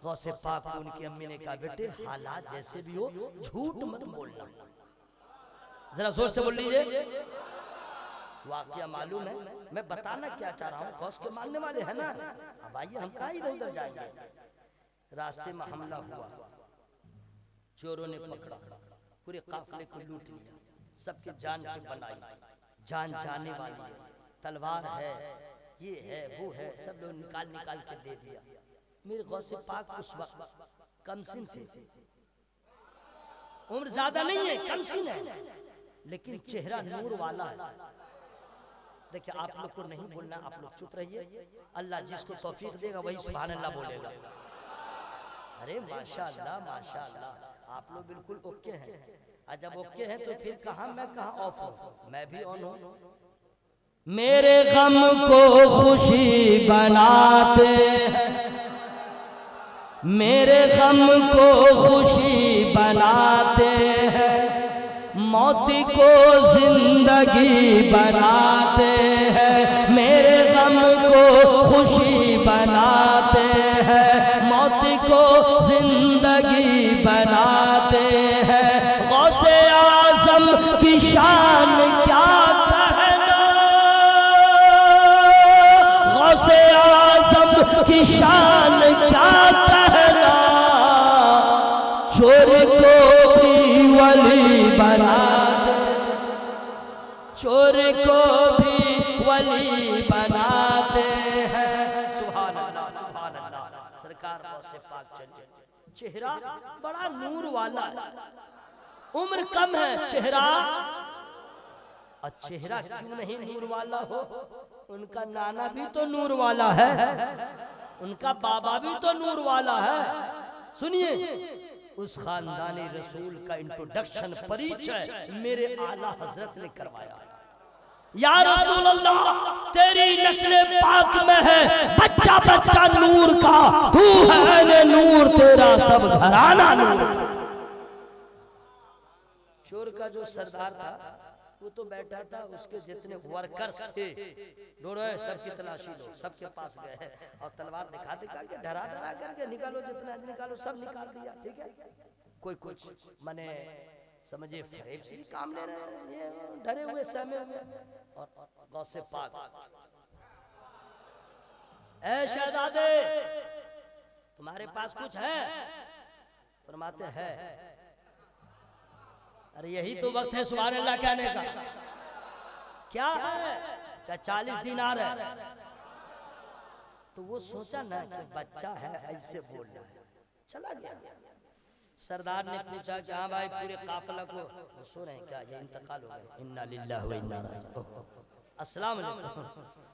गौसे पाक को उनकी अम्मी ने कहा बेटे हालात जैसे भी हो झूठ मत बोलना। जरा जोर से बोल लीजिए। वाकया मालूम है, मैं बताना क्या चाह रहा हूँ, गौस के मानने वाले हैं ना। अब आइए हम कहाँ इधर उधर जाएंगे। रास्ते में हमला हुआ, चोरों ने पकड़ा, पूरे काफिले को लूट लिया, सबके जान पे बनाई, जान जाने वाली है, तलवार है, ये है वो है, सब लोग निकाल निकाल के दे दिया। मेरे गौसे पाक उस वक्त कमसिन थे, उम्र ज्यादा नहीं है, कमसिन है, लेकिन चेहरा नूर वाला है। देखिए आप लोग को नहीं बोलना, आप लोग चुप रहिए, अल्लाह जिसको तौफीक देगा वही सुभान अल्लाह बोलेगा। अरे माशाअल्लाह माशाअल्लाह, आप लोग बिल्कुल ओके हैं। जब ओके हैं तो फिर कहाँ मैं कहाँ ऑफ हूँ, मैं भी ऑन हूँ। मेरे गम को खुशी बनाते हैं, मेरे गम को खुशी बनाते हैं, मौत को जिंदगी बनाते हैं। मेरे गम को खुशी बनाते हैं, मौत को जिंदगी बनाते हैं। गौसे आज़म की शान क्या कहना, गौसे आज़म की शान क्या कहना, चोर को भी वली बनाते, चोर को भी वली बनाते हैं। सुभान अल्लाह सुभान अल्लाह। सरकार से पाक चले, चेहरा बड़ा नूर वाला है, उम्र कम है चेहरा, और चेहरा क्यों नहीं नूर वाला हो, उनका नाना भी तो नूर वाला है, उनका बाबा भी तो नूर वाला है। सुनिए, उस खानदानी रसूल का इंट्रोडक्शन परिचय मेरे आला हजरत ने करवाया। या रसूल अल्लाह, तेरी नस्ल पाक में है बच्चा बच्चा नूर का, तू है ने नूर, तेरा सब घराना नूर का। चोर का जो सरदार था वो तो बैठा था, उसके जितने वर्कर्स थे ढूंढो, सबकी तलाशी लो, सबके पास गए और तलवार दिखा दिखा के डरा डरा करके निकालो, जितना निकालो सब निकाल दिया। ठीक है, कोई कुछ माने समझिए फरेब से भी काम ले रहे हैं, ये डरे हुए समय में। और गौसे पाक, ऐ शहजादे तुम्हारे पास कुछ है? फरमाते हैं, अरे यही तो वक्त है सुभान अल्लाह कहने का। क्या है? क्या 40 दिनार है? तो वो सोचा ना कि बच्चा है ऐसे बोल रहा है, चला गया। सरदार ने पूछा कि हाँ भाई पूरे काफिला को, वो सो रहे हैं क्या, ये इंतकाल हो गया, इन्ना लिल्लाहि व इन्ना राजिऊन, अस्सलाम वालेकुम।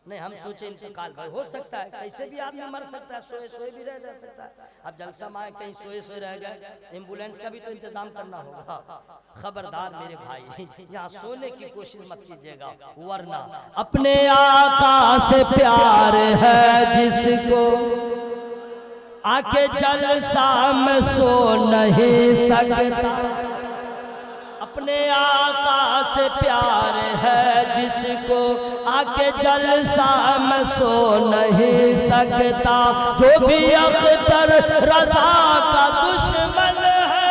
नहीं, हम सोचे इंतकाल भाई हो सकता है, कैसे भी आदमी मर सकता है, सोए सोए भी रह जा सकता है। अब जलसा में कहीं सोए सोए रह गए, एम्बुलेंस का भी तो इंतजाम करना होगा। खबरदार मेरे भाई, यहाँ सोने की कोशिश मत कीजिएगा, वरना अपने आका से प्यार है जिसको, आके जलसा में सो नहीं सकता। अपने आका से प्यार है जिसको, आके जलसा में सो नहीं सकता। जो भी अख्तर रजा का दुश्मन है,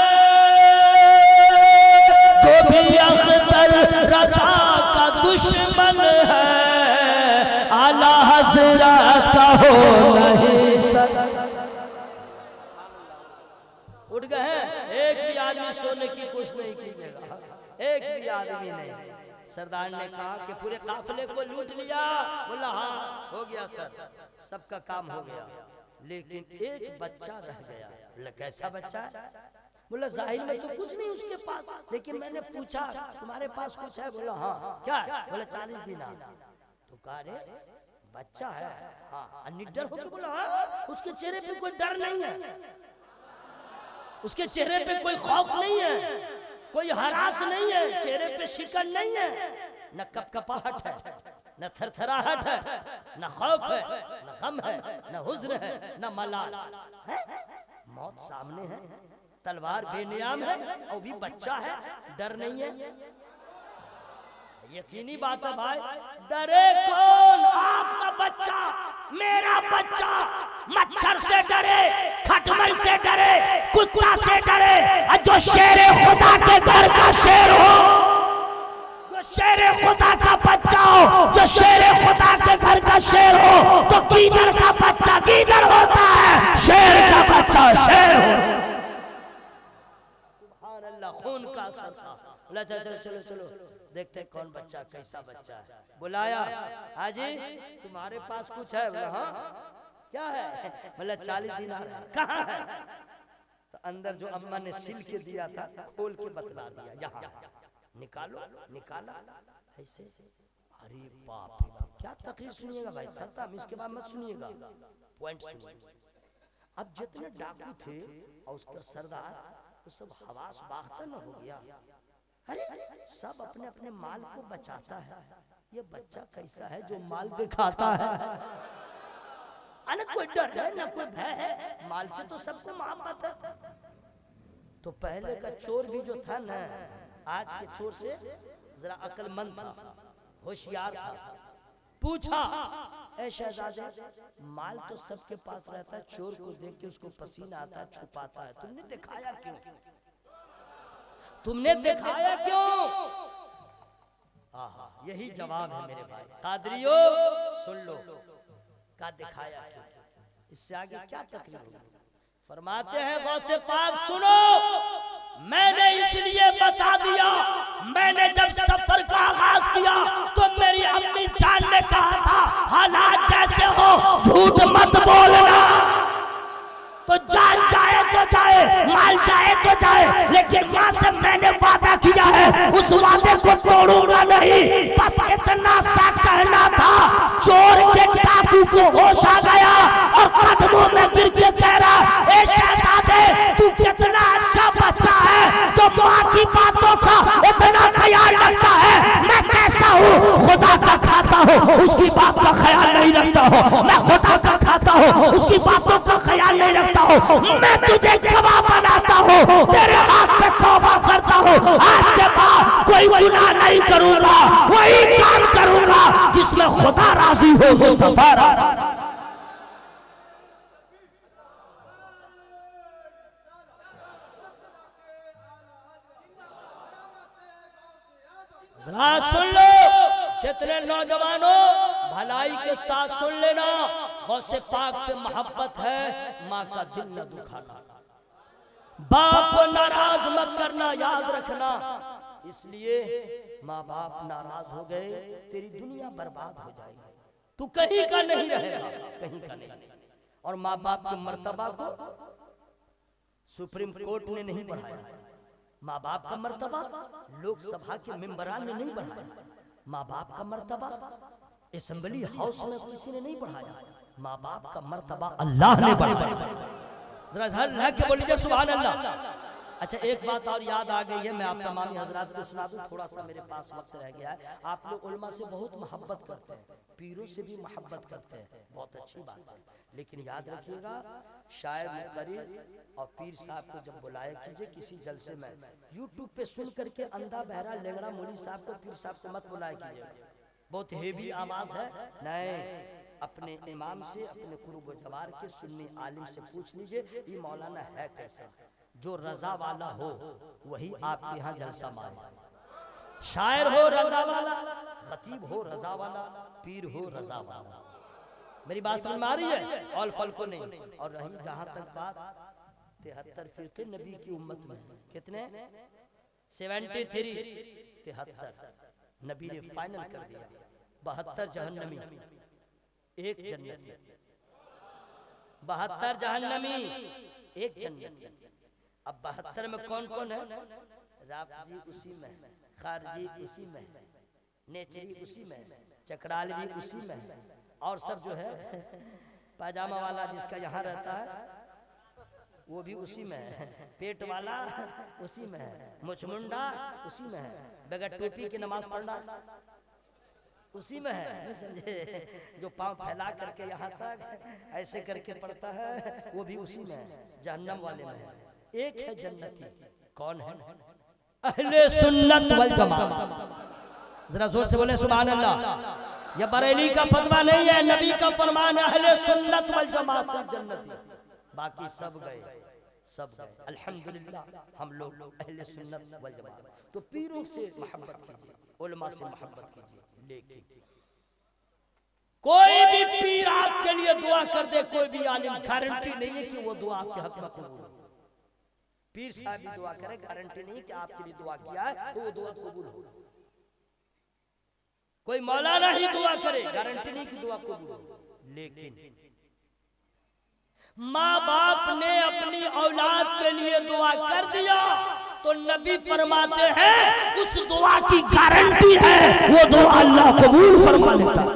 जो भी अख्तर रजा का दुश्मन है, आला हजरत का हो नहीं सकता। उठ गए हैं, एक भी आदमी सोने की कोशिश नहीं कीजिएगा, एक भी आदमी नहीं। सरदार ने कहा कि पूरे काफिले को लूट लिया। बोला हाँ हो गया सर, सबका काम हो गया, लेकिन एक बच्चा रह गया। बोला कैसा बच्चा है? बोला जाहिर में तो कुछ नहीं उसके पास, लेकिन मैंने पूछा तुम्हारे पास कुछ है? बोला हाँ। क्या है? बोला 40 दिनार। तो कहा रे बच्चा है? हाँ। निडर होकर बोला हाँ। उसके चेहरे पे कोई डर नहीं है, उसके चेहरे पे कोई खौफ नहीं है, कोई हरास नहीं है, चेहरे पे शिकन नहीं है, न कपकपाहट है, न थरथराहट है, न खौफ है, न गम है, न हुज्न है, न मलाल है। मौत सामने है, तलवार बेनियाम है, और भी बच्चा है, डर नहीं है। यकीनी बात है भाई, डरे कौन? आपका बच्चा, मेरा बच्चा मच्छर से डरे, खटमल से डरे, कुत्ता से डरे, और जो शेरे खुदा के घर का शेर हो, जो शेरे खुदा का बच्चा हो, जो शेरे खुदा के घर का शेर हो, तो गीदड़ का बच्चा गीदड़ होता है, शेर का बच्चा शेर हो। सुभान अल्लाह, खून का असर था। चलो चलो चलो देखते हैं कौन बच्चा, कैसा बच्चा है। बुलाया, हाजी तुम्हारे पास कुछ है? बोला हाँ। क्या है? बोला 40 दिनार है। कहाँ है? तो अंदर जो अम्मा ने सिल के दिया था खोल के बतला दिया, यहाँ निकालो। निकाला ऐसे, अरे बाप रे बाप, क्या तकरीर सुनिएगा भाई, खत्म, इसके बाद मत सुनिएगा, पॉइंट सुनिए। अब जितने डाकू थे और उसका सरदार वो सब हवास बाख्ता न हो गया। अरे सब अपने अपने माल को बचाता है, ये बच्चा कैसा है जो माल दिखाता है। अरे कोई डर है ना कोई भय है, माल से तो सबको मोहब्बत है। तो पहले का चोर भी जो था ना, आज के चोर से जरा अक्लमंद था, होशियार था। पूछा, ऐ शहजादे, माल तो सबके पास रहता है, चोर को देख के उसको पसीना आता है, छुपाता है, तुमने दिखाया क्यों? तुमने दिखाया क्यों? आहा, यही जवाब है मेरे भाई। कादरियो सुन लो, का दिखाया क्यों? इससे आगे क्या तकरीर होगी? फरमाते हैं गौसे पाक, सुनो, मैंने इसलिए बता दिया, मैंने जब सफर का आगाज किया तो मेरी अम्मी जान ने कहा था, हालात जैसे हो झूठ मत बोलना। तो जान जाए तो जाए, माल जाए तो जाए, लेकिन मां से मैंने वादा किया है, उस वादे को तोड़ूंगा नहीं। बस इतना सा कहना था। चोर के डाकू को होश आ गया और कदमों में गिर के कह रहा, ए शहजादे, तू कितना अच्छा बच्चा है जो मां की बातों का इतना ख्याल रखता है। मैं कैसा हूँ? खुदा का खाता हूँ, उसकी बात का ख्याल नहीं रखता हूँ। मैं खुदा का खाता हूँ, उसकी बातों का ख्याल नहीं रखता हूँ। मैं तुझे गवाह बनाता हूँ, तेरे हाथ पे तौबा करता हूँ। आज के बाद कोई गुनाह नहीं करूंगा, वही काम करूंगा जिसमें खुदा राजी हो, मुस्तफा राजी। जरा सुन लो, जितने नौजवानों भलाई के साथ सुन लेना, गौसे पाक से मोहब्बत है, माँ का दिल न दुखाना, बाप को नाराज मत करना, याद रखना। इसलिए माँ बाप नाराज हो गए, तेरी दुनिया बर्बाद हो जाएगी, तू कहीं का नहीं रहेगा, कहीं का नहीं। और माँ बाप के मर्तबा को सुप्रीम कोर्ट ने नहीं बढ़ाया, माँ बाप का मर्तबा लोकसभा के मेंबरान ने नहीं बढ़ाया, माँ बाप का मर्तबा असेंबली हाउस में किसी ने नहीं बढ़ाया, माँ बाप का मर्तबा अल्लाह ने बढ़ाया। जरा अल्लाह के बोल लीजिए सुभान अल्लाह। अच्छा, एक बात और याद आ गई है, मैं आप तमामी हजरात को सुना दूं, थोड़ा सा मेरे पास वक्त रह गया है। आप लोग उलमा से बहुत मोहब्बत करते हैं, पीरों से भी मोहब्बत करते हैं, बहुत अच्छी बात है, लेकिन याद रखिएगा, शायर मुकर्रिर और पीर साहब को जब बुलाया कीजिए किसी जलसे में, यूट्यूब पे सुन करके अंधा बहरा लेंगड़ा मौली साहब को, पीर साहब को मत बुलाया कीजिए, बहुत हेवी आवाज है। नहीं, अपने इमाम से, अपने कुर्ब जवार के सुन्नी आलिम से पूछ लीजिए ये मौलाना है कैसा। जो रजा वाला हो वही आपके यहाँ जलसा मारे, शायर हो रजा वाला, खतीब हो रजा वाला, पीर हो रजा वाला। मेरी बात समझ में आ रही है? और फल को नहीं। और रही जहां तक बात 73 फिरके नबी की उम्मत में, कितने 73 73 नबी ने फाइनल कर दिया, 72 जहन्नमी, एक जन्नती, 72 जहन्नमी, एक जन्नती। अब 72 में कौन कौन है? राफजी उसी में, खारजी उसी में, नेचरी उसी में, चकरालवी उसी में, और सब जो है पाजामा वाला जिसका यहाँ रहता है वो भी उसी में है, पेट वाला उसी में है, मुचमुंडा उसी में है, बगैर टोपी की नमाज पढ़ना उसी में है, नहीं समझे? जो पांव फैला करके यहाँ तक ऐसे करके पड़ता है वो भी उसी में है, जहन्नम वाले में है। एक है जन्नती, कौन है? अहले सुन्नत वल जमात। जरा जोर से बोले सुभान अल्लाह। यह बरेली का फतवा नहीं है, नबी का फरमान है, अहले सुन्नत वल जमात से जन्नती। बाकी सब गए, सब गए। अल्हम्दुलिल्लाह हम लोग अहले सुन्नत वल जमात। तो पीरों से मोहब्बत कीजिए, उलमा से मोहब्बत कीजिए, लेकिन कोई भी पीर आपके लिए दुआ कर दे, कोई भी आलिम, गारंटी नहीं है कि वो दुआ आपके हक में कबूल हो। पीर साहब भी दुआ करे, गारंटी नहीं कि आपके लिए दुआ किया है तो वो दुआ कबूल हो। कोई मौलाना ही दुआ करे, गारंटी नहीं कि दुआ कबूल हो। लेकिन माँ बाप ने अपनी औलाद के लिए दुआ कर दिया तो नबी फरमाते हैं उस दुआ की गारंटी है वो दुआ अल्लाह कबूल फरमा लेता है।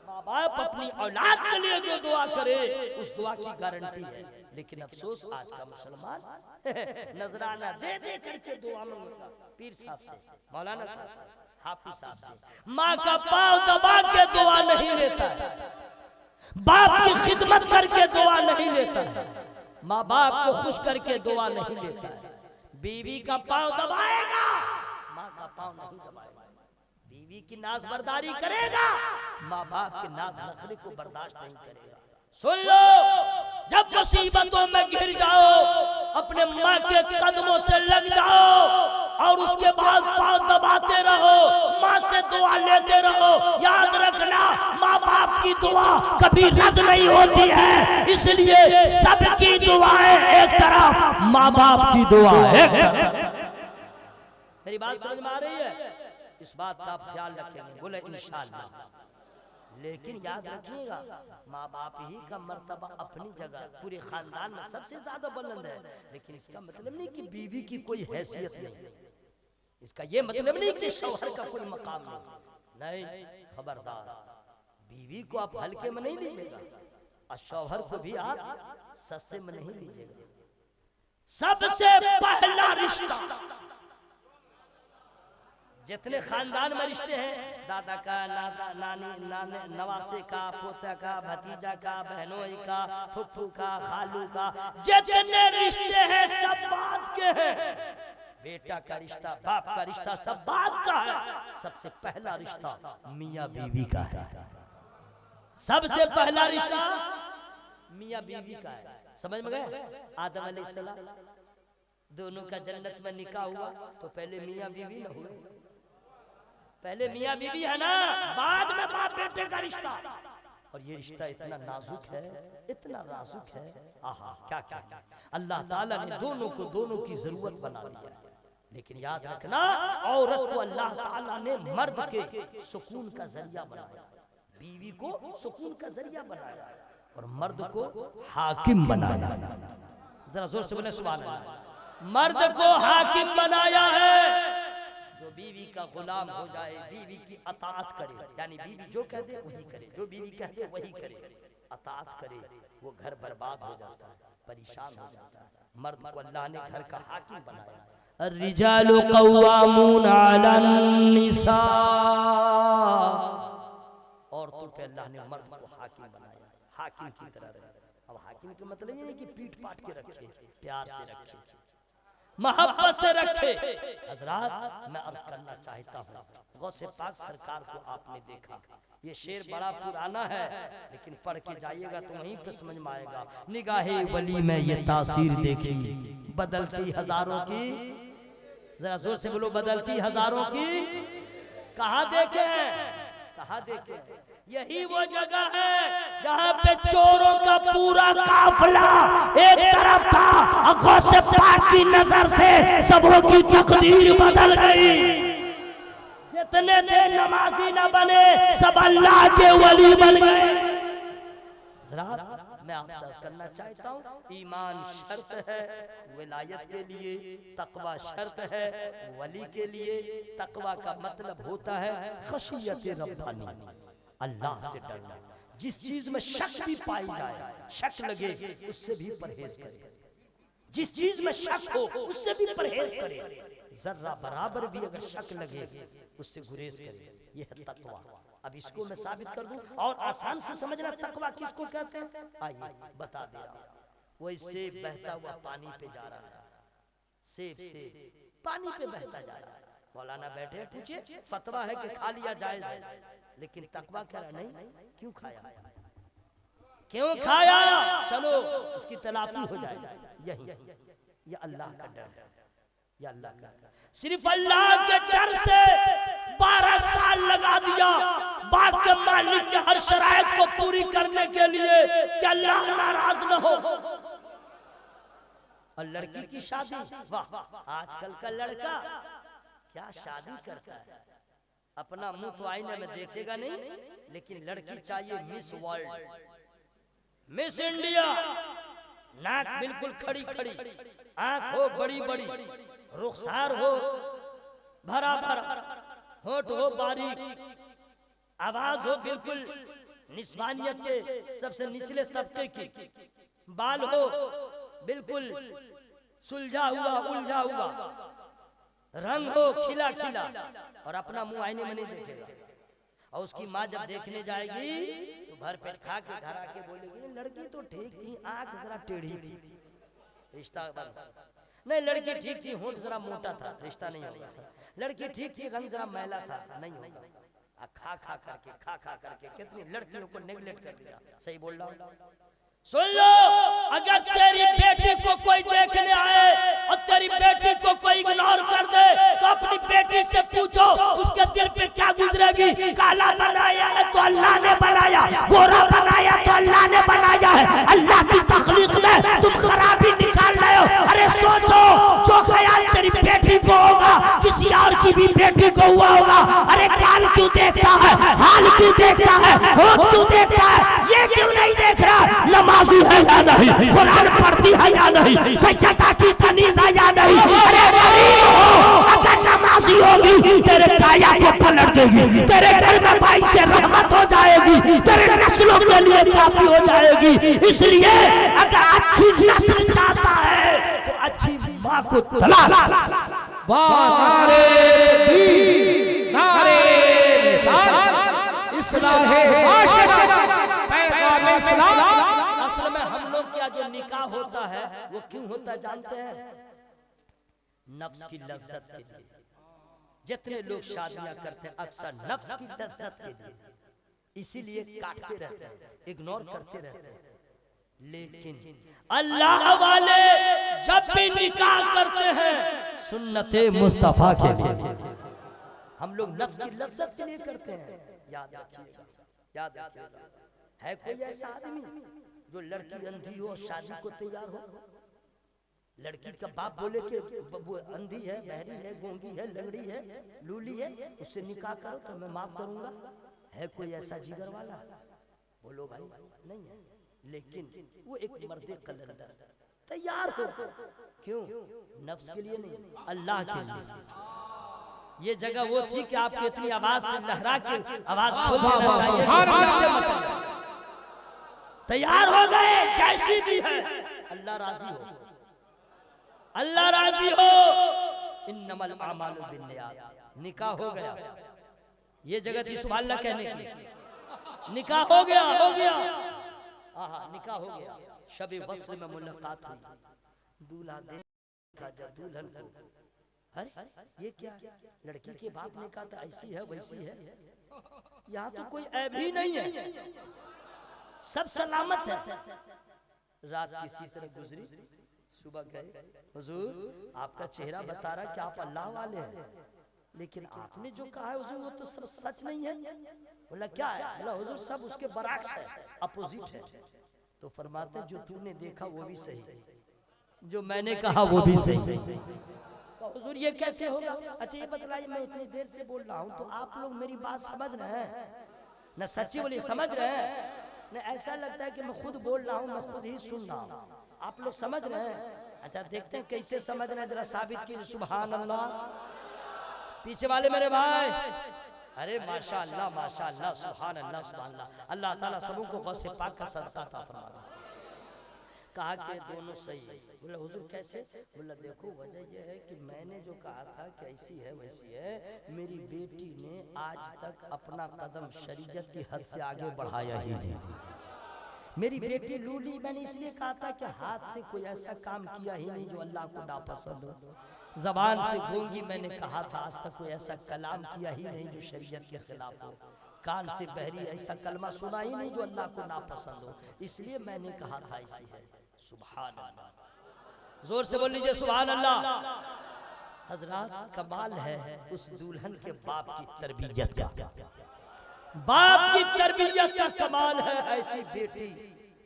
माँ बाप अपनी अपनी औलाद के लिए जो दुआ करे उस दुआ की गारंटी है। लेकिन अफसोस आज का मुसलमान नजराना दे दे करके दुआ मांगेगा पीर साहब से, मौलाना साहब से, हाफिज साहब से। माँ का पांव दबा के दुआ नहीं लेता है, बाप की खिदमत करके दुआ नहीं लेता है, माँ बाप को खुश करके दुआ नहीं लेता है। बीवी का पांव दबाएगा, माँ का पांव नहीं दबाएगा। बीवी की नाज़बरदारी करेगा, माँ बाप के नाज नखरे को बर्दाश्त नहीं करेगा। सुन लो, जब मुसीबतों में घिर जाओ अपने माँ के कदमों से लग जाओ और उसके बाद पांव दबाते रहो, माँ से दुआ लेते रहो। याद रखना, माँ बाप की दुआ कभी रद्द नहीं होती है, इसलिए सबकी दुआएं एक तरफ, माँ बाप की दुआ एक तरफ। मेरी बात समझ में आ रही है? इस बात का आप ख्याल रखेंगे, बोले इंशाअल्लाह। लेकिन याद रखिएगा, माँ बाप ही का मर्तबा अपनी जगह पूरे खानदान में सबसे ज्यादा बुलंद है। लेकिन इसका मतलब नहीं कि बीवी की कोई हैसियत नहीं, इसका ये मतलब नहीं कि शौहर का कोई मकाम नहीं। नहीं, खबरदार, बीवी को आप हल्के में नहीं लीजिएगा और शौहर को भी आप सस्ते में नहीं लीजिएगा। सबसे पहला रिश्ता, जितने खानदान में रिश्ते हैं, दादा का, नानी, नवासे का, पोता का, भतीजा का, बहनोई का, फुफ्फू का, खालू का, जितने रिश्ते हैं सब बात के हैं। बेटा का रिश्ता, बाप का रिश्ता सब बात का है। सबसे पहला रिश्ता मियाँ बीवी का है। सबसे पहला रिश्ता मियाँ बीवी का है। समझ में गए? आदम अलैहिस्सलाम दोनों का जन्नत में निकाह हुआ तो पहले मियाँ बीवी न हुए, पहले मियाँ बीवी है ना, बाद में बाप बेटे का रिश्ता। और ये रिश्ता इतना नाजुक है, इतना नाजुक है, आहा क्या कहना। अल्लाह ताला ने दोनों को दोनों की जरूरत बना दिया। लेकिन याद रखना, औरत को अल्लाह ताला ने मर्द के सुकून का जरिया बनाया, बीवी को सुकून का जरिया बनाया और मर्द को हाकिम बनाया। जरा जोर से बोले सुभान अल्लाह। मर्द को हाकिम बनाया है, जो बीवी का गुलाम हो जाए, बीवी की अताअत करे, यानी बीवी जो कह दे वही करे, जो बीवी कह दे वही करे, अताअत करे, वो घर बर्बाद हो जाता है, परेशान हो जाता है। मर्द को अल्लाह ने घर का हाकिम बनाया। अर्रिजालु क़व्वामून अलन निसा, औरतों पे अल्लाह ने मर्द को हाकिम बनाया, हाकिम की तरह रहे। अब हाकिम का मतलब ये नहीं कि पीट पाट के रखे, प्यार से रखे, मोहब्बत से रखे। हजरात, मैं अर्ज करना चाहता हूँ, गौसे पाक सरकार को आपने देखा, ये शेर बड़ा पुराना है लेकिन पढ़ के जाइएगा तो वहीं पे समझ में आएगा। निगाहे वली में ये तासीर देखी, बदलती हजारों की, जरा जोर से बोलो, बदलती हजारों की। कहाँ देखे, कहाँ देखे? यही वो जगह है जहाँ पे चोरों का पूरा काफिला एक तरफ था, आंखों से पाक की नजर से सबों की तकदीर बदल गई। जितने देर नमाजी न बने सब अल्लाह के वली बन गए। मैं आपसे अर्ज करना चाहता हूँ, ईमान शर्त है विलायत के लिए, तकवा शर्त है वली के लिए। तकवा का मतलब होता है खशियत रब्बानी, अल्लाह से डरना। जिस चीज में शक भी पाई जाए, शक लगे, उससे भी परहेज करे। जिस चीज में शक हो उससे भी परहेज करे, जर्रा बराबर भी अगर शक लगे उससे गुरेज करे। यह है तकवा। अब इसको मैं साबित कर दूं और आसान से समझना तकवा किसको कहते हैं। आइए बता दे रहा हूं। वो सेब बहता हुआ पानी पे जा रहा है, सेब से पानी पे बहता जा रहा है। मौलाना बैठे, पूछे फतवा है कि खा लिया जायज है, लेकिन तकवा कह रहा नहीं, क्यों खाया, क्यों खाया, चलो इसकी तलाफी हो जाए। यही ये अल्लाह का डर है, ये अल्लाह का डर। सिर्फ अल्लाह के डर से 12 साल लगा दिया बाग के मालिक के हर शराइत को पूरी करने के लिए कि अल्लाह नाराज न हो। और लड़की की शादी, वाह, आजकल का लड़का क्या शादी करता है, अपना मुंह तो आईने में देखेगा नहीं, लेकिन लड़की चाहिए मिस वर्ल्ड, मिस इंडिया। नाक बिल्कुल खड़ी खड़ी, आंख हो बड़ी बड़ी, रुखसार हो भरा भरा, होठ हो बारीक, आवाज हो बिल्कुल निस्वानियत के सबसे निचले तबके की, बाल हो बिल्कुल सुलझा हुआ उलझा हुआ, रंग हो खिला खिला, और अपना मुंह आईने में नहीं देखेगा। और उसकी माँ जब देखने जाएगी तो भर पेट खा के घर आके बोलेगी लड़की तो ठीक थी, आंख जरा टेढ़ी थी, रिश्ता नहीं। लड़की ठीक थी, होंठ जरा मोटा था, रिश्ता नहीं होगा। लड़की ठीक थी, रंग जरा मैला था, नहीं होगा। खा खा करके कितनी लड़कियों को नेगलेक्ट कर दिया। सही बोल रहा हूँ? सुन लो, अगर तेरी बेटी को कोई देखने आए और तेरी बेटी को कोई इग्नोर कर दे तो अपनी बेटी से पूछो उसके दिल पे क्या गुजरेगी। काला बनाया है तो अल्लाह ने बनाया, गोरा बनाया तो अल्लाह ने बनाया है। अल्लाह की तख्लीक में तुम खराबी निकाल रहे हो। अरे सोचो, जो ख्याल तेरी बेटी को होगा किसी और की भी बेटी को हुआ होगा। अरे काल क्यों देखता है, हाल क्यों देखता है, होठ क्यों देखता है, ये क्यों नहीं देख रहा? नमाजी है या नहीं, कुरान पढ़ती है या नहीं, सच्चा की कनीज है या नहीं। अरे गरीब हो, अगर नमाजी होगी तेरे काया को पलट देगी, तेरे घर में भाई से रहमत हो जाएगी, तेरे नस्लों के लिए काफी हो जाएगी। इसलिए अगर अच्छी नस्ल चाहता है तो अच्छी माँ को तलाश। नारे तकबीर, नारे रिसालत, इस्लाहे माशरा, पैगाम इस्लाम। असल में हम लोग क्या जो निकाह होता है वो क्यों होता है जानते हैं? नफ्स की लज्जत के लिए। जितने लोग शादियां करते हैं अक्सर नफ्स की लज्जत के लिए, इसीलिए काटते रहते हैं, इग्नोर करते रहते हैं। लेकिन अल्लाह वाले जब भी निकाह करते हैं सुन्नते मुस्तफा के लिए। हम लोग नफ्स की लज्जत के लिए करते हैं। याद रखिएगा, याद रखिएगा। है कोई ऐसा आदमी जो लड़की अंधी हो शादी को तैयार हो? लड़की का बाप बोले कि वो अंधी है, बहरी है, गूंगी है, लंगड़ी है, लूली है, उससे निकाह करो तो मैं माफ करूंगा। है कोई ऐसा जिगर वाला? बोलो भाई, नहीं है। लेकिन वो एक मर्दे कलंदर तैयार हो, क्यों? नफ्स के लिए नहीं, अल्लाह के लिए। ये जगह वो थी कि आपको इतनी आवाज से लहरा के आवाज खोल देना चाहिए। तैयार हो गए, जैसी भी है, अल्लाह राजी हो, अल्लाह राजी हो। इन्नमल अमालु बिन्नियात। निकाह हो गया, ये जगह थी सुभान अल्लाह कहने की। निकाह हो गया, हो गया, आहा निकाह हो गया। शबे वस्ल में मुलाकात हुई, दूल्हा देखा जब दुल्हन को, अरे ये क्या? लड़की के बाप ने कहा था ऐसी है वैसी है, यहाँ तो कोई ऐब ही नहीं है, सब सलामत है। रात किसी तरह गुजरी, सुबह गए, हुजूर आपका चेहरा बता रहा कि आप अल्लाह वाले हैं, लेकिन आपने जो कहा है हुजूर वो तो सब सच नहीं है। बोला क्या है? बोला हुजूर सब उसके बरअक्स है, अपोजिट है। तो फरमाते जो तूने देखा वो भी सही, जो मैंने कहा वो भी सही। तो हुजूर ये कैसे होगा? अच्छा ये बतलाइए, मैं इतनी देर से बोल रहा हूँ तो आप लोग मेरी बात समझ रहे हैं ना? सच्ची बोलिए, समझ रहे हैं ना? ऐसा लगता है कि मैं खुद बोल रहा हूँ, मैं खुद ही सुन रहा हूँ, आप लोग समझ रहे हैं? अच्छा देखते हैं कैसे समझ रहे हैं, जरा साबित कीजिए। सुभान अल्लाह। पीछे वाले मेरे भाई, अरे माशाअल्लाह माशाअल्लाह, सुभान अल्लाह सुभान अल्लाह। अल्लाह ताला सबों को गौसे पाक का सदका अता फरमाए। कहा कि दोनों सही है। बोला हुजूर कैसे? बोला देखो वजह यह है कि मैंने जो कहा था कि ऐसी है वैसी है, मेरी बेटी ने आज तक अपना कदम शरीयत की हद से आगे बढ़ाया ही नहीं। मेरी बेटी लूली, मैंने इसलिए कहा था कि हाथ से कोई ऐसा काम किया ही नहीं जो अल्लाह को नापसंद हो। जबान से गूंगी, मैंने कहा था आज तक कोई ऐसा कलाम किया ही नहीं जो शरीयत के खिलाफ हो। कान से बहरी, ऐसा कलमा सुना ही नहीं जो अल्लाह को नापसंद हो, इसलिए मैंने कहा था ऐसी है। सुभान अल्लाह, जोर से बोल लीजिए सुभान अल्लाह। हजरात कमाल है उस दुल्हन के बाप की तरबियत का, बाप की तरबियत का कमाल है। ऐसी बेटी,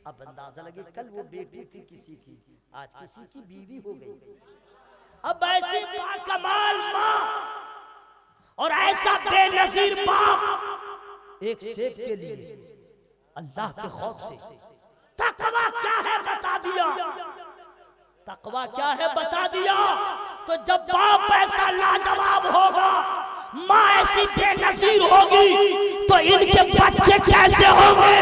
अब अंदाजा लगे कल वो बेटी थी किसी की, आज किसी की बीवी हो गई। अब ऐसी कमाल माँ और ऐसा बेनजीर बाप एक सेब के लिए अल्लाह के खौफ से, तकवा क्या है बता दिया, तकवा क्या है बता दिया। तो जब बाप ऐसा लाजवाब होगा, माँ ऐसी बेनजीर होगी तो इनके बच्चे कैसे होंगे,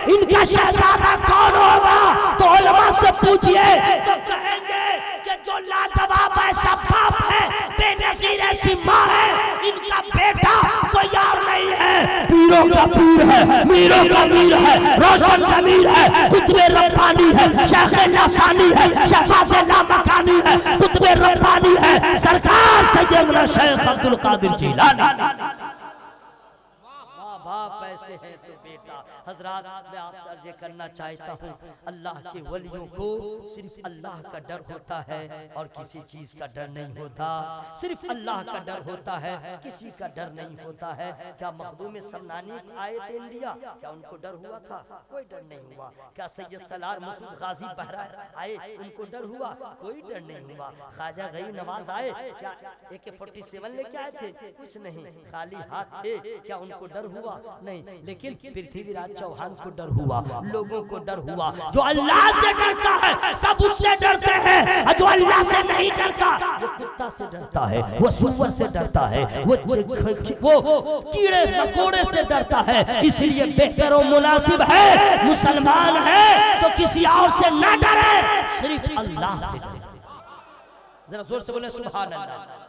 इनका शहजादा कौन होगा? तो उलमा से पूछिए तो कहेंगे कि जो लाजवाब ऐसा बाप है, बेनजीर ऐसी माँ है, इनका बेटा कोई और नहीं है, पीरों का पीर है, मीरों का मीर है, रोशन जमीर है, कुतुबे रब्बानी है, शेख लासानी है, शहबाज लामकानी है, कुतुबे रब्बानी है, सरकार सैयदना शेख अब्दुल कादिर जिलानी। बाप ऐसे हैं तो बेटा। हजरात, मैं आपसे अर्ज करना चाहता हूँ, अल्लाह के वलियों को सिर्फ अल्लाह का डर होता है और किसी चीज का डर नहीं होता। सिर्फ अल्लाह का डर होता है, किसी का डर नहीं होता है। क्या मखदूम समनानी आए थे इंडिया, क्या उनको डर हुआ था? कोई डर नहीं हुआ। क्या सैयद सलार मसूद गाजी बहरा आए, उनको डर हुआ? कोई डर नहीं हुआ। ख्वाजा गई नवाज आए, क्या AK-47 लेके आए थे? कुछ नहीं, खाली हाथ थे। क्या उनको डर हुआ? नहीं। लेकिन पृथ्वीराज चौहान को डर हुआ, लोगों को डर हुआ। जो अल्लाह से डरता है सब उससे डरते हैं, और जो अल्लाह से नहीं डरता वो कुत्ता से डरता है, वो सुअर से डरता है, वो कीड़े मकोड़े से डरता है। इसलिए बेहतर और मुनासिब है, मुसलमान है तो किसी और से ना डरे, सिर्फ अल्लाह से डरे। जरा जोर से बोले सुभान अल्लाह।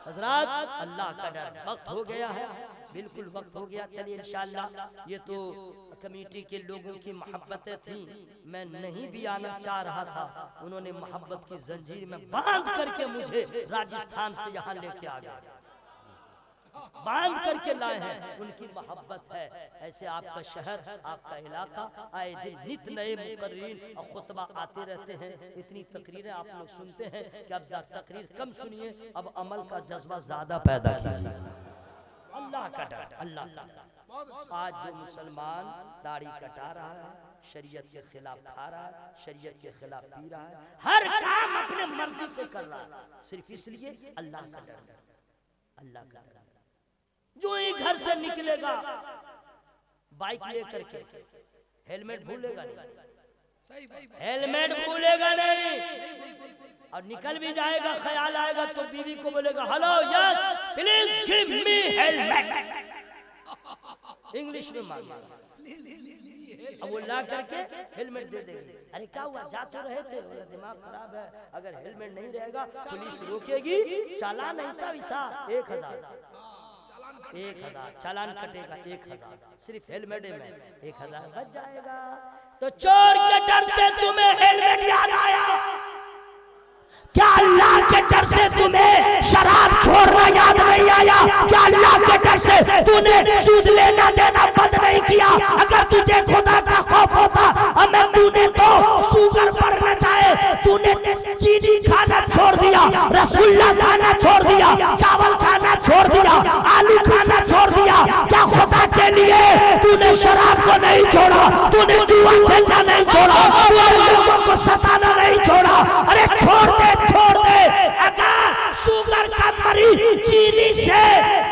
हजरात, अल्लाह का डर। वक्त हो गया है, बिल्कुल वक्त हो गया। चलिए इंशाअल्लाह। ये तो कमेटी के लोगों की मोहब्बतें थी, मैं नहीं भी आना चाह रहा था, उन्होंने मोहब्बत की जंजीर में बांध करके मुझे राजस्थान से यहाँ लेके आ गए, बांध करके लाए हैं। उनकी मोहब्बत है। ऐसे आपका शहर, आपका इलाका, आए दिन नित नए मुकर्रीन और खुतबा आते रहते हैं। इतनी तकरीरें आप लोग सुनते हैं कि अब तकरीर कम सुनिए, अब अमल का जज्बा ज्यादा पैदा कीजिए। अल्लाह का डर, अल्लाह का डर। आज जो मुसलमान दाढ़ी कटा रहा है, शरीयत के खिलाफ खा रहा है, शरीयत के खिलाफ पी रहा है, हर काम अपने मर्जी से कर रहा है, सिर्फ इसलिए अल्लाह का डर, अल्लाह का डर। जो ही घर से निकलेगा बाइक लेकर के, हेलमेट भूलेगा नहीं, हेलमेट भूलेगा नहीं, और निकल भी जाएगा, ख्याल आएगा तो बीवी को बोलेगा hello yes please give me helmet, English में मांगेगा। अब वो ला करके हेलमेट दे देगी। अरे क्या हुआ, जा तो रहे थे, बोला दिमाग खराब है, अगर हेलमेट नहीं रहेगा पुलिस रोकेगी, चालान ऐसा वैसा 1000 चालान कटेगा, 1000 सिर्फ हेलमेट में 1000 बच जाएगा। तो चोर के डर से तुम्हें हेलमेट याद आया, क्या अल्लाह के डर से तुम्हें शराब छोड़ना याद नहीं आया? क्या अल्लाह के डर से तूने सूद लेना देना बंद नहीं किया? अगर तुझे खुदा का खौफ होता, हमें तूने तो शुगर पर न जाए, तूने चीनी खाना छोड़ दिया, रसगुल्ला खाना छोड़ दिया, चावल खाना छोड़ दिया, आलू खाना छोड़ दिया। क्या खुदा के लिए तूने शराब को नहीं छोड़ा? तूने जुआ खेलना नहीं छोड़ा? तूने लोगों को सताना नहीं छोड़ा? अरे छोड़ दे, छोड़ दे। अगर शुगर का मरीज चीनी से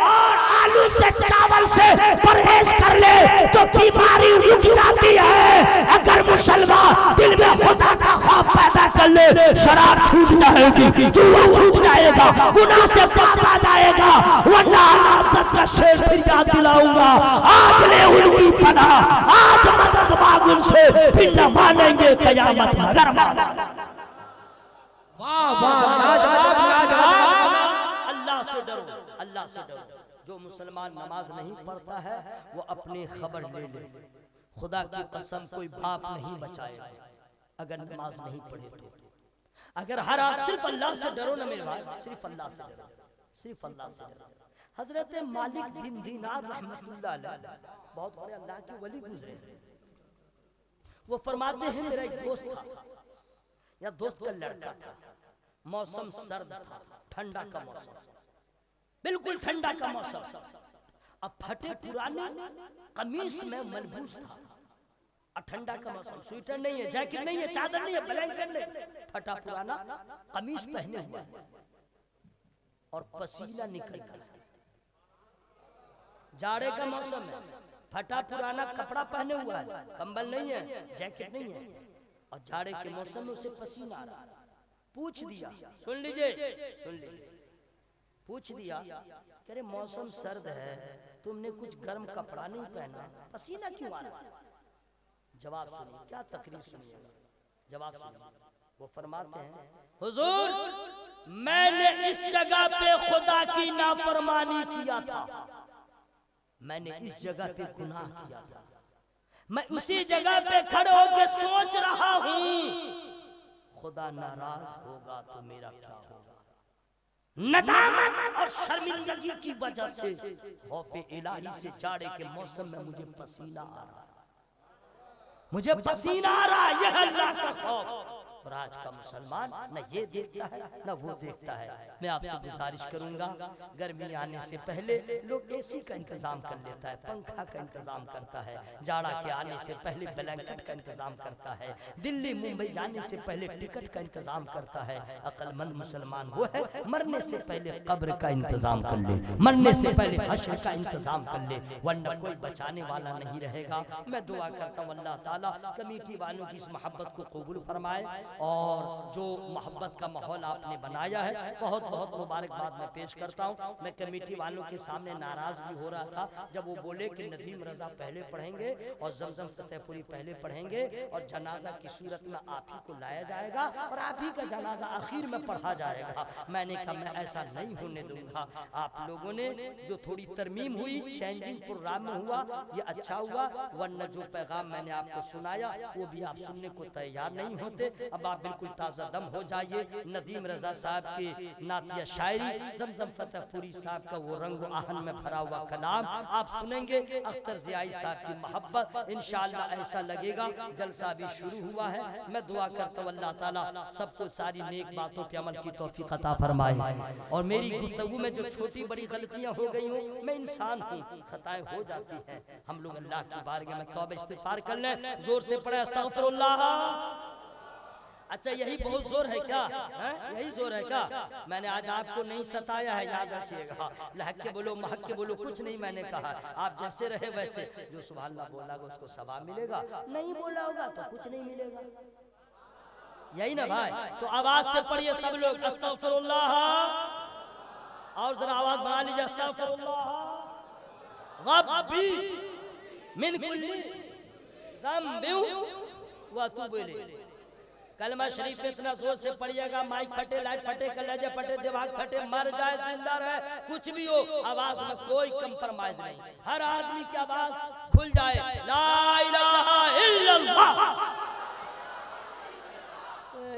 और आलू से, चावल से परहेज कर ले तो बीमारी रुक जाती है। अगर मुसलमान दिल में खुदा का खौफ पैदा कर ले, शराब छूट जाएगी, जुआ छूट जाएगा, गुनाह से बाज आ जाएगा। वरना नासत का शेर फिर याद दिलाऊंगा, आज ले उनकी पनाह, आज मदद मांग उनसे, फिर न मानेंगे कयामत मगर माना। अल्लाह से डरो, अल्लाह से डरो। जो मुसलमान नमाज नहीं पढ़ता है वो अपनी खबर ले ले, खुदा की कसम कोई बाप नहीं बचाएगा अगर नमाज नहीं पढ़े तो। अगर हर आप सिर्फ अल्लाह से डरो ना मेरे भाई, सिर्फ अल्लाह से डरो, सिर्फ अल्लाह से डरो। हजरत मालिक बिन दीनार रहमतुल्लाह अलैह बहुत बड़े अल्लाह के वली गुजरे। वो फरमाते हैं मेरा एक दोस्त था या दोस्त का लड़का था, मौसम सर्द था, ठंडा का मौसम, बिल्कुल ठंडा का मौसम। अब फटे पुराने कमीज में मलबूस था, और ठंडा का मौसम, स्वेटर नहीं है, जैकेट नहीं है, चादर नहीं है, ब्लैंकेट नहीं, फटा पुराना कमीज पहने हुआ है और पसीना निकल गया। जाड़े का मौसम है, फटा पुराना कपड़ा पहने हुआ है, कंबल नहीं है, जैकेट नहीं है, और जाड़े के मौसम में उसे पसीना आ रहा। पूछ दिया, सुन लीजिए, सुन लीजिए, पूछ दिया, कह रहे मौसम सर्द है तुमने कुछ गर्म कपड़ा नहीं पहना, पसीना क्यों आ रहा है? जवाब सुनिए, क्या तकरीर सुनिएगा, जवाब सुनिए। वो फरमाते हैं, हुजूर मैंने इस जगह पे खुदा की नाफरमानी किया था, मैंने इस जगह पे गुनाह किया था, मैं उसी जगह पे खड़े होकर सोच रहा हूं खुदा नाराज होगा तो मेरा क्या होगा। नदामत और शर्मिंदगी की वजह से खौफे इलाही से जाड़े के मौसम में मुझे पसीना आ रहा, मुझे पसीना आ रहा, यह अल्लाह का खौफ। और आज का मुसलमान न ये देखता है न वो देखता है। मैं आपसे गुजारिश करूंगा, गर्मी आने से पहले लोग एसी का इंतजाम कर लेता है, पंखा का इंतजाम करता है, जाड़ा के आने से पहले ब्लैंकेट का इंतजाम करता है, दिल्ली मुंबई जाने से पहले टिकट का इंतजाम करता है। अक्लमंद मुसलमान वो है मरने से पहले कब्र का इंतजाम कर ले, मरने से पहले हश्र का इंतजाम कर ले, वरना कोई बचाने वाला नहीं रहेगा। मैं दुआ करता हूँ अल्लाह ताला कमेटी वालों की इस मोहब्बत को कबूल फरमाए और जो मोहब्बत का माहौल आपने बनाया है बहुत बहुत मुबारकबाद मैं पेश करता हूँ। मैं कमेटी वालों के सामने नाराज भी हो रहा था जब वो बोले कि नदीम रजा पहले पढ़ेंगे और जमजम फतेहपुरी पहले पढ़ेंगे और जनाजा की सूरत में आप ही को लाया जाएगा और आप ही का जनाजा आखिर में पढ़ा जाएगा। मैंने कहा मैं ऐसा नहीं होने दूंगा। आप लोगों ने जो थोड़ी तरमीम हुई, चेंजिंग प्रोग्राम में हुआ, ये अच्छा हुआ, वरना जो पैगाम मैंने आपको सुनाया वो भी आप सुनने को तैयार नहीं होते। अब आप बिल्कुल ताज़ा दम हो जाइए। नदीम रजा साहब की नातिया शायरी, जमजम फतेहपुरी साहब का वो रंग आहन में भरा हुआ कलाम आप सुनेंगे, अख्तर ज़ियाई साहब की मोहब्बत, इंशाअल्लाह ऐसा लगेगा जलसा भी शुरू हुआ है। मैं दुआ करता हूँ अल्लाह ताला सबको सारी नेक बातों पे अमल की तौफीक अता फरमाए। और मेरी गुफ्तगू में जो छोटी बड़ी गलतियां हो गई हूँ, मैं इंसान हूँ, खताएं हो जाती हैं, हम लोग अल्लाह की बारगाह में तौबा इस्तिग़फ़ार कर लें। जोर से पढ़े अस्तग़फ़िरुल्लाह। अच्छा यही बहुत जोर है क्या है? यही जोर है क्या? मैंने आज आपको नहीं सताया है, याद रखिएगा। लहक के बोलो महक के बोलो कुछ नहीं मैंने कहा, आप जैसे रहे वैसे। जो सुभान अल्लाह बोला उसको सवाब मिलेगा, नहीं बोला होगा तो कुछ नहीं मिलेगा, यही ना भाई। तो आवाज से पढ़िए सब लोग अस्तग़फ़िरुल्लाह, और जरा आवाज बढ़ा लीजिए अस्तग़फ़िरुल्लाह रब्बी मिन कुल्ली ज़ंबिन व अतूबु इलैह। कलमा शरीफ इतना जोर से पढ़िएगा, माइक फटे, लाइट फटे, कलेजे फटे, दिमाग फटे, मर जाए जिंदा रहे, कुछ भी हो, आवाज में कोई कंप्रोमाइज नहीं, हर आदमी की आवाज खुल जाए। ला इलाहा इल्लल्लाह।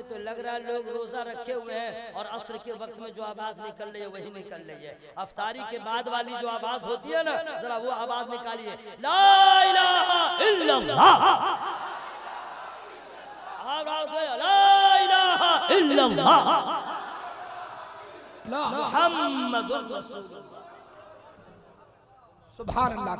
तो लग रहा है लोग रोजा रखे हुए हैं और असर के वक्त में जो आवाज निकल रही है वही निकल रही है। अफ्तारी के बाद वाली जो आवाज होती है ना, जरा वो आवाज निकालिए, ला इलाहा इल्लल्लाह, मुहम्मदुर रसूलुल्लाह। सुभान अल्लाह।